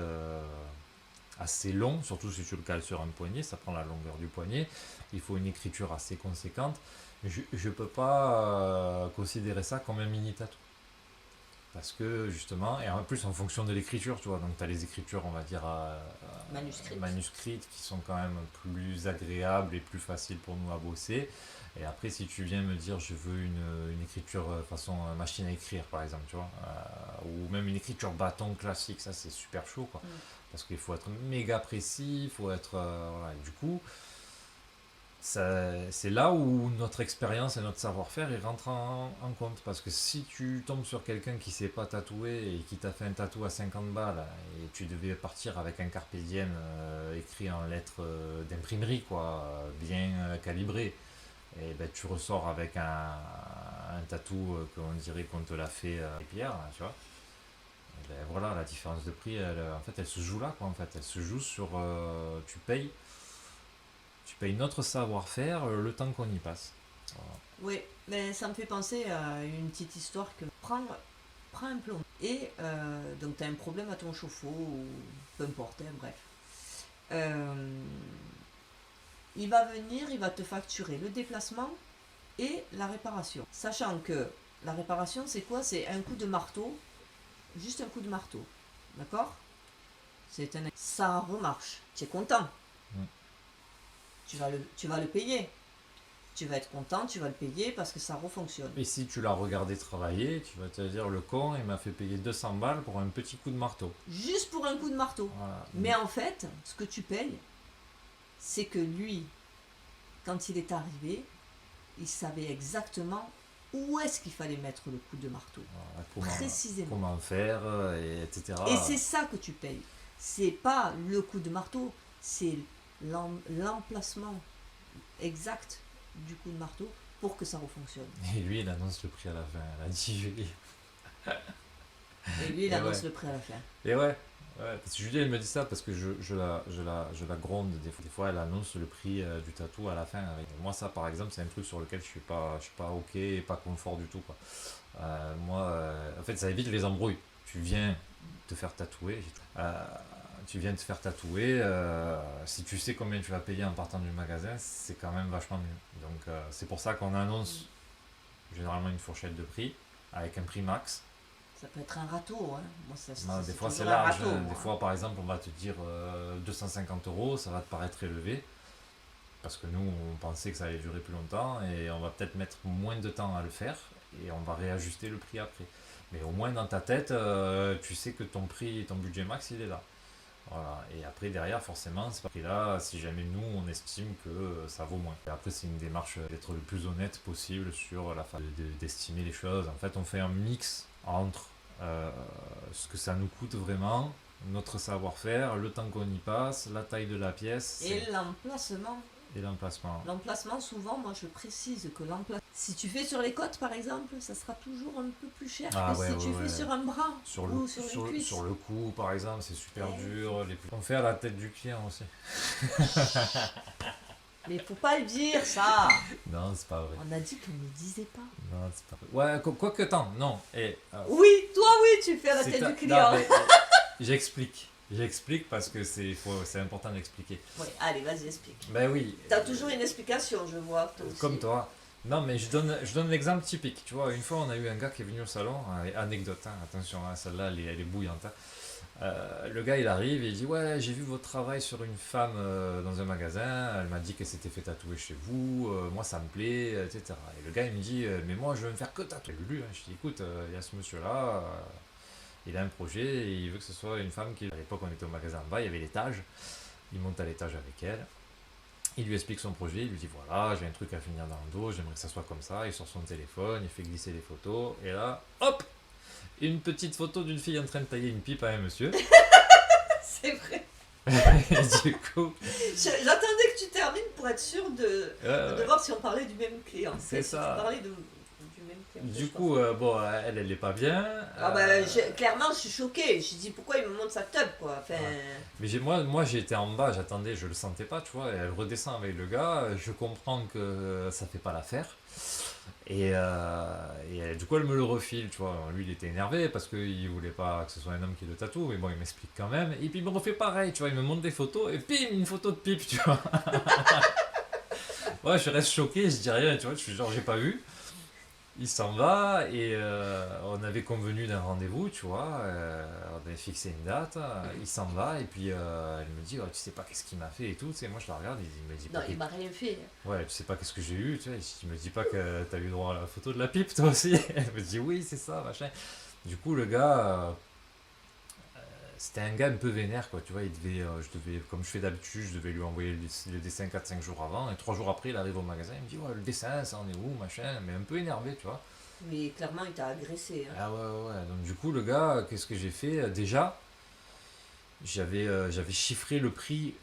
Speaker 1: longs, surtout si tu le cales sur un poignet, ça prend la longueur du poignet. Il faut une écriture assez conséquente. Je ne peux pas considérer ça comme un mini tatou. Parce que justement, et en plus en fonction de l'écriture, tu vois, donc tu as les écritures, on va dire, manuscrites qui sont quand même plus agréables et plus faciles pour nous à bosser. Et après, si tu viens me dire, je veux une écriture façon machine à écrire, par exemple, tu vois, ou même une écriture bâton classique, ça c'est super chaud, quoi. Parce qu'il faut être méga précis, il faut être. Voilà, et du coup, c'est là où notre expérience et notre savoir-faire ils rentrent en compte. Parce que si tu tombes sur quelqu'un qui ne sait pas tatouer et qui t'a fait un tatou à 50 balles et tu devais partir avec un carpe diem écrit en lettres d'imprimerie, quoi, bien calibré, et ben tu ressors avec un tatou qu'on dirait qu'on te l'a fait pierre, tu vois. Et ben voilà, la différence de prix, en fait, elle se joue là, quoi, en fait. Elle se joue sur. Tu payes notre savoir-faire le temps qu'on y passe. Voilà.
Speaker 2: Oui, mais ça me fait penser à une petite histoire que prends un plomb et donc tu as un problème à ton chauffe-eau ou peu importe, hein, bref. Euh, il va venir, il va te facturer le déplacement et la réparation. Sachant que la réparation, c'est quoi? C'est un coup de marteau, juste un coup de marteau. D'accord? Ça remarche. Tu es content.
Speaker 1: Mm.
Speaker 2: Tu vas le payer. Tu vas être content, tu vas le payer parce que ça refonctionne.
Speaker 1: Et si tu l'as regardé travailler, tu vas te dire le con, il m'a fait payer 200 balles pour un petit coup de marteau.
Speaker 2: Juste pour un coup de marteau.
Speaker 1: Voilà.
Speaker 2: Mais en fait, ce que tu payes, c'est que lui, quand il est arrivé, il savait exactement où est-ce qu'il fallait mettre le coup de marteau.
Speaker 1: Voilà,
Speaker 2: précisément.
Speaker 1: Comment faire, etc.
Speaker 2: Et c'est ça que tu payes. C'est pas le coup de marteau, c'est l'emplacement exact du coup de marteau pour que ça refonctionne.
Speaker 1: Et lui, il annonce le prix à la fin, la 10 juillet.
Speaker 2: Et lui, il
Speaker 1: Et
Speaker 2: annonce
Speaker 1: ouais.
Speaker 2: le prix à la fin.
Speaker 1: Et ouais, parce que Julie, elle me dit ça parce que je la gronde des fois. Des fois, elle annonce le prix du tatou à la fin. Et moi, ça, par exemple, c'est un truc sur lequel je suis pas ok et pas confort du tout, quoi. Moi, en fait, ça évite les embrouilles. Tu viens te faire tatouer. euh, Tu viens te faire tatouer. Si tu sais combien tu vas payer en partant du magasin, c'est quand même vachement mieux. Donc, c'est pour ça qu'on annonce généralement une fourchette de prix avec un prix max.
Speaker 2: Ça peut être un râteau. Hein. Moi,
Speaker 1: Non, des fois c'est
Speaker 2: toujours un
Speaker 1: large.
Speaker 2: râteau,
Speaker 1: Des
Speaker 2: moi.
Speaker 1: fois, par exemple, on va te dire 250 €, ça va te paraître élevé. Parce que nous, on pensait que ça allait durer plus longtemps et on va peut-être mettre moins de temps à le faire et on va réajuster le prix après. Mais au moins dans ta tête, tu sais que ton prix, ton budget max, il est là. Voilà. Et après, derrière, forcément, c'est pas pris là si jamais nous, on estime que ça vaut moins. Et après, c'est une démarche d'être le plus honnête possible sur la façon d'estimer les choses. En fait, on fait un mix entre ce que ça nous coûte vraiment, notre savoir-faire, le temps qu'on y passe, la taille de la pièce
Speaker 2: Et l'emplacement.
Speaker 1: et l'emplacement.
Speaker 2: L'emplacement, souvent, moi je précise que l'emplacement. Si tu fais sur les côtes, par exemple, ça sera toujours un peu plus cher
Speaker 1: Ah
Speaker 2: que
Speaker 1: ouais,
Speaker 2: si
Speaker 1: ouais,
Speaker 2: tu
Speaker 1: ouais.
Speaker 2: fais sur un bras
Speaker 1: Sur
Speaker 2: ou
Speaker 1: le,
Speaker 2: sur
Speaker 1: sur,
Speaker 2: une cuisse.
Speaker 1: sur le cou, par exemple, c'est super
Speaker 2: Ouais.
Speaker 1: dur. On fait à la tête du client aussi.
Speaker 2: Mais faut pas le dire, ça.
Speaker 1: Non, c'est pas vrai.
Speaker 2: On a dit qu'on ne disait pas.
Speaker 1: Non, c'est pas vrai. Ouais, quoi que tant, non. Et,
Speaker 2: Oui, toi, oui, tu fais à la
Speaker 1: c'est
Speaker 2: tête
Speaker 1: un-
Speaker 2: du client.
Speaker 1: non, mais, j'explique. J'explique parce que c'est important d'expliquer.
Speaker 2: Oui, allez, vas-y, explique.
Speaker 1: Ben oui.
Speaker 2: T'as toujours une explication, je vois. Toi aussi.
Speaker 1: Comme toi. Non, mais je donne l'exemple typique. Tu vois, une fois, on a eu un gars qui est venu au salon. Anecdote, hein, attention, hein, celle-là, elle est bouillante. Hein. Le gars, il arrive et il dit: Ouais, j'ai vu votre travail sur une femme dans un magasin. Elle m'a dit qu'elle s'était fait tatouer chez vous. Moi, ça me plaît, etc. Et le gars, il me dit: Mais moi, je veux me faire que tatouer. J'ai lu, hein. Je dis: Écoute, il y a ce monsieur-là. Il a un projet et il veut que ce soit une femme qui. À l'époque, on était au magasin en bas, il y avait l'étage. Il monte à l'étage avec elle. Il lui explique son projet, il lui dit: Voilà, j'ai un truc à finir dans le dos, j'aimerais que ça soit comme ça. Il sort son téléphone, il fait glisser les photos, et là, hop, une petite photo d'une fille en train de tailler une pipe à un monsieur.
Speaker 2: C'est vrai.
Speaker 1: Et du coup,
Speaker 2: J'attendais que tu termines pour être sûr de
Speaker 1: ouais.
Speaker 2: voir si on parlait du même client.
Speaker 1: C'est
Speaker 2: Si
Speaker 1: ça.
Speaker 2: tu parlais du même client.
Speaker 1: Du coup, bon, elle est pas bien.
Speaker 2: Ah bah, clairement, je suis choquée. Je dis pourquoi il me montre sa tub, quoi. Enfin,
Speaker 1: Mais moi j'étais en bas, j'attendais, je le sentais pas, tu vois. Et elle redescend avec le gars, je comprends que ça fait pas l'affaire. Et du coup, elle me le refile, tu vois. Lui, il était énervé parce qu'il voulait pas que ce soit un homme qui le tatoue, mais bon, il m'explique quand même. Et puis, il me refait pareil, tu vois. Il me montre des photos et bim, une photo de pipe, tu vois. Ouais, je reste choqué, je dis rien, tu vois. Je suis genre, j'ai pas vu. Il s'en va et on avait convenu d'un rendez-vous, tu vois. On avait fixé une date. Il s'en va et puis elle me dit: Oh, tu sais pas qu'est-ce qu'il m'a fait et tout. Tu sais, moi, je la regarde et il me dit
Speaker 2: non,
Speaker 1: pas.
Speaker 2: il m'a rien fait.
Speaker 1: Ouais, tu sais pas qu'est-ce que j'ai eu, tu sais, il me dit pas que t'as eu droit à la photo de la pipe, toi aussi. Elle me dit: Oui, c'est ça, machin. Du coup, le gars, c'était un gars un peu vénère, quoi, tu vois, je devais, comme je fais d'habitude, je devais lui envoyer le dessin 4-5 jours avant, et 3 jours après, il arrive au magasin, il me dit: Ouais, le dessin, ça en est où, machin, mais un peu énervé, tu vois.
Speaker 2: Mais clairement, il t'a agressé. Hein.
Speaker 1: Ah ouais, ouais, ouais. Donc du coup, le gars, qu'est-ce que j'ai fait? Déjà, j'avais chiffré le prix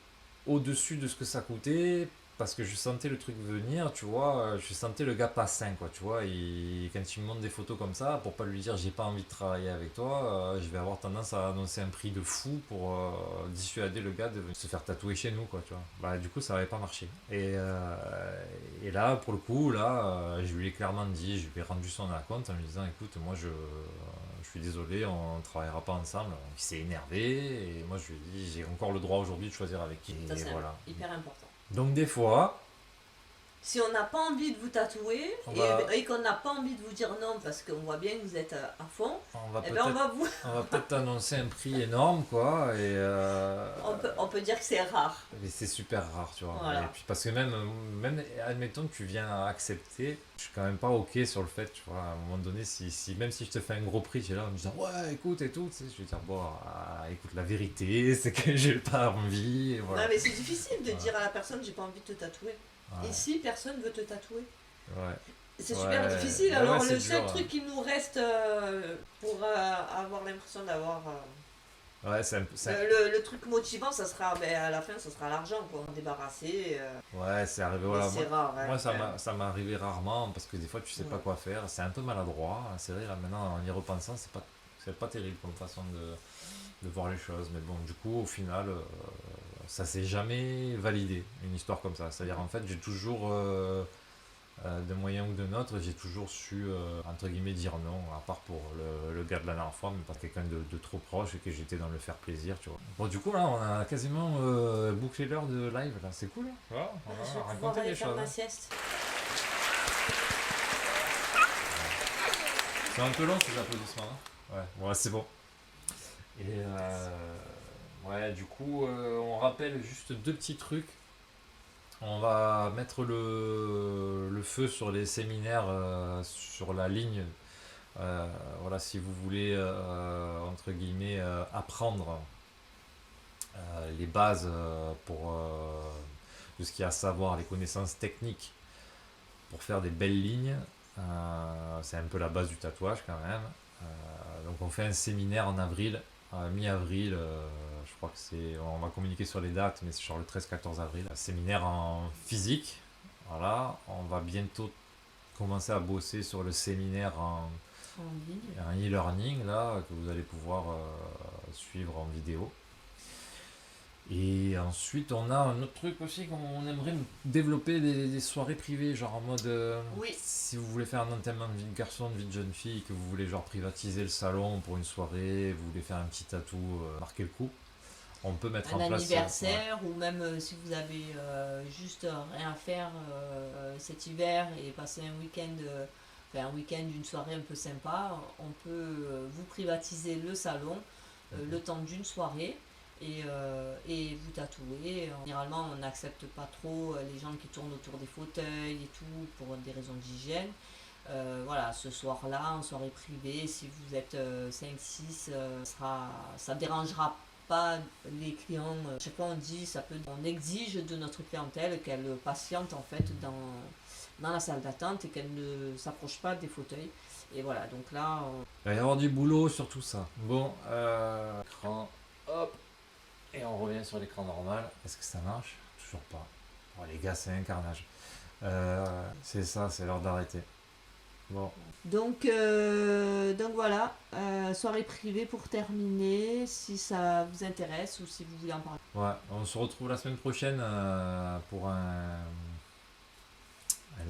Speaker 1: au-dessus de ce que ça coûtait parce que je sentais le truc venir, tu vois. Je sentais le gars pas sain, quoi, tu vois. Et quand il me montre des photos comme ça, pour pas lui dire j'ai pas envie de travailler avec toi, je vais avoir tendance à annoncer un prix de fou pour dissuader le gars de venir se faire tatouer chez nous, quoi, tu vois. Bah, du coup, ça avait pas marché. Et là, pour le coup, là, je lui ai clairement dit, je lui ai rendu son compte en lui disant: Écoute, moi je suis désolé, on ne travaillera pas ensemble. Il s'est énervé et moi je lui ai dit: J'ai encore le droit aujourd'hui de choisir avec qui.
Speaker 2: Ça,
Speaker 1: Et
Speaker 2: c'est
Speaker 1: voilà.
Speaker 2: hyper important.
Speaker 1: Donc des fois,
Speaker 2: Si on n'a pas envie de vous tatouer et qu'on n'a pas envie de vous dire non parce qu'on voit bien que vous êtes à fond,
Speaker 1: on va
Speaker 2: eh ben
Speaker 1: peut-être
Speaker 2: vous...
Speaker 1: on va peut-être annoncer un prix énorme, quoi.
Speaker 2: on peut dire que c'est rare.
Speaker 1: Et c'est super rare, tu vois.
Speaker 2: Voilà.
Speaker 1: Et puis parce que même admettons que tu viens à accepter, je suis quand même pas ok sur le fait, tu vois. À un moment donné, même si je te fais un gros prix, tu es là en me disant: Ouais, écoute et tout, tu sais, je vais dire: Bon, écoute, la vérité, c'est que j'ai pas envie. Et voilà.
Speaker 2: Non, mais c'est difficile de dire à la personne j'ai pas envie de te tatouer.
Speaker 1: Ouais.
Speaker 2: Ici, personne veut te tatouer.
Speaker 1: Ouais.
Speaker 2: C'est
Speaker 1: Ouais.
Speaker 2: super difficile.
Speaker 1: Ouais,
Speaker 2: Alors,
Speaker 1: ouais,
Speaker 2: le
Speaker 1: c'est
Speaker 2: seul
Speaker 1: dur,
Speaker 2: truc qui nous reste pour avoir l'impression d'avoir.
Speaker 1: Ouais,
Speaker 2: Le truc motivant, ça sera. Ben, à la fin, ça sera l'argent, quoi. En débarrasser.
Speaker 1: ouais, c'est arrivé.
Speaker 2: Mais
Speaker 1: Voilà.
Speaker 2: c'est rare. Hein,
Speaker 1: Moi,
Speaker 2: quand même.
Speaker 1: ça m'est arrivé rarement parce que des fois, tu sais pas
Speaker 2: Ouais.
Speaker 1: quoi faire. C'est un peu maladroit. C'est vrai, là, maintenant, en y repensant, c'est pas terrible comme façon de voir les choses. Mais bon, du coup, au final, ça s'est jamais validé, une histoire comme ça. C'est-à-dire, en fait, j'ai toujours, de moyens ou de autre, j'ai toujours su, entre guillemets, dire non, à part pour le gars de la dernière fois, mais pas quelqu'un de trop proche et que j'étais dans le faire plaisir, tu vois. Bon, du coup, là, on a quasiment bouclé l'heure de live, là. C'est cool, hein. Voilà, on
Speaker 2: Je
Speaker 1: a
Speaker 2: vais pouvoir
Speaker 1: raconté
Speaker 2: aller
Speaker 1: des
Speaker 2: faire
Speaker 1: choses.
Speaker 2: ma
Speaker 1: Hein.
Speaker 2: sieste.
Speaker 1: C'est un peu long ces applaudissements. Hein. Ouais, ouais, c'est bon. Et ouais, du coup, on rappelle juste deux petits trucs. On va mettre le feu sur les séminaires sur la ligne. Voilà, si vous voulez, entre guillemets, apprendre les bases de ce qu'il y a à savoir, les connaissances techniques pour faire des belles lignes. C'est un peu la base du tatouage quand même. Donc on fait un séminaire en avril, mi-avril, je crois que on va communiquer sur les dates, mais c'est sur le 13-14 avril. Un séminaire en physique, voilà. On va bientôt commencer à bosser sur le séminaire
Speaker 2: En ligne.
Speaker 1: en e-learning, là, que vous allez pouvoir suivre en vidéo. Et ensuite, on a un autre truc aussi qu'on aimerait développer des soirées privées, genre en mode
Speaker 2: Oui.
Speaker 1: si vous voulez faire un enterrement de vie de garçon, de vie de jeune fille, que vous voulez genre privatiser le salon pour une soirée, vous voulez faire un petit tatou, marquer le coup, on peut mettre
Speaker 2: Un
Speaker 1: en place
Speaker 2: anniversaire ou même si vous avez juste rien à faire cet hiver et passer un week-end, enfin un week-end, une soirée un peu sympa, on peut vous privatiser le salon le temps d'une soirée et vous tatouer. Généralement, on n'accepte pas trop les gens qui tournent autour des fauteuils et tout pour des raisons d'hygiène. Voilà, ce soir-là, en soirée privée, si vous êtes 5-6, ça dérangera pas les clients. Chaque fois on dit, on exige de notre clientèle qu'elle patiente en fait dans la salle d'attente et qu'elle ne s'approche pas des fauteuils. Et voilà, donc là...
Speaker 1: Il va y avoir du boulot sur tout ça. Bon, écran, hop, et on revient sur l'écran normal. Est-ce que ça marche? Toujours pas. Oh, les gars, c'est un carnage. C'est ça, c'est l'heure d'arrêter. Bon.
Speaker 2: Donc voilà, soirée privée pour terminer, si ça vous intéresse ou si vous voulez en parler.
Speaker 1: Ouais, on se retrouve la semaine prochaine pour un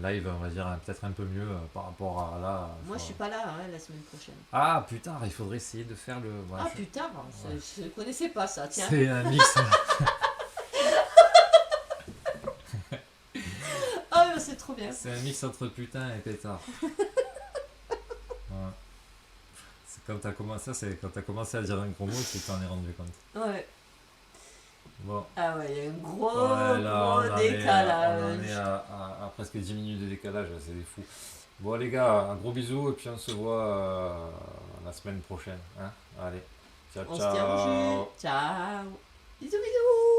Speaker 1: live, on va dire, peut-être un peu mieux par rapport à là.
Speaker 2: Moi je suis pas là la semaine prochaine.
Speaker 1: Ah, plus tard, il faudrait essayer de faire le.
Speaker 2: Ah putain,
Speaker 1: Ouais.
Speaker 2: je ne connaissais pas ça, tiens.
Speaker 1: C'est un mix.
Speaker 2: Ah mais c'est trop bien.
Speaker 1: C'est un mix entre putain et pétard. Ouais. C'est quand t'as commencé à dire un gros mot que tu t'en es rendu compte.
Speaker 2: Ouais.
Speaker 1: Bon.
Speaker 2: Ah ouais, il y a un gros,
Speaker 1: Ouais, là,
Speaker 2: gros décalage.
Speaker 1: On en est à presque 10 minutes de décalage, c'est des fous. Bon les gars, un gros bisou et puis on se voit la semaine prochaine. Hein. Allez, ciao
Speaker 2: On
Speaker 1: ciao.
Speaker 2: se tient au jus. Ciao. Bisous bisous.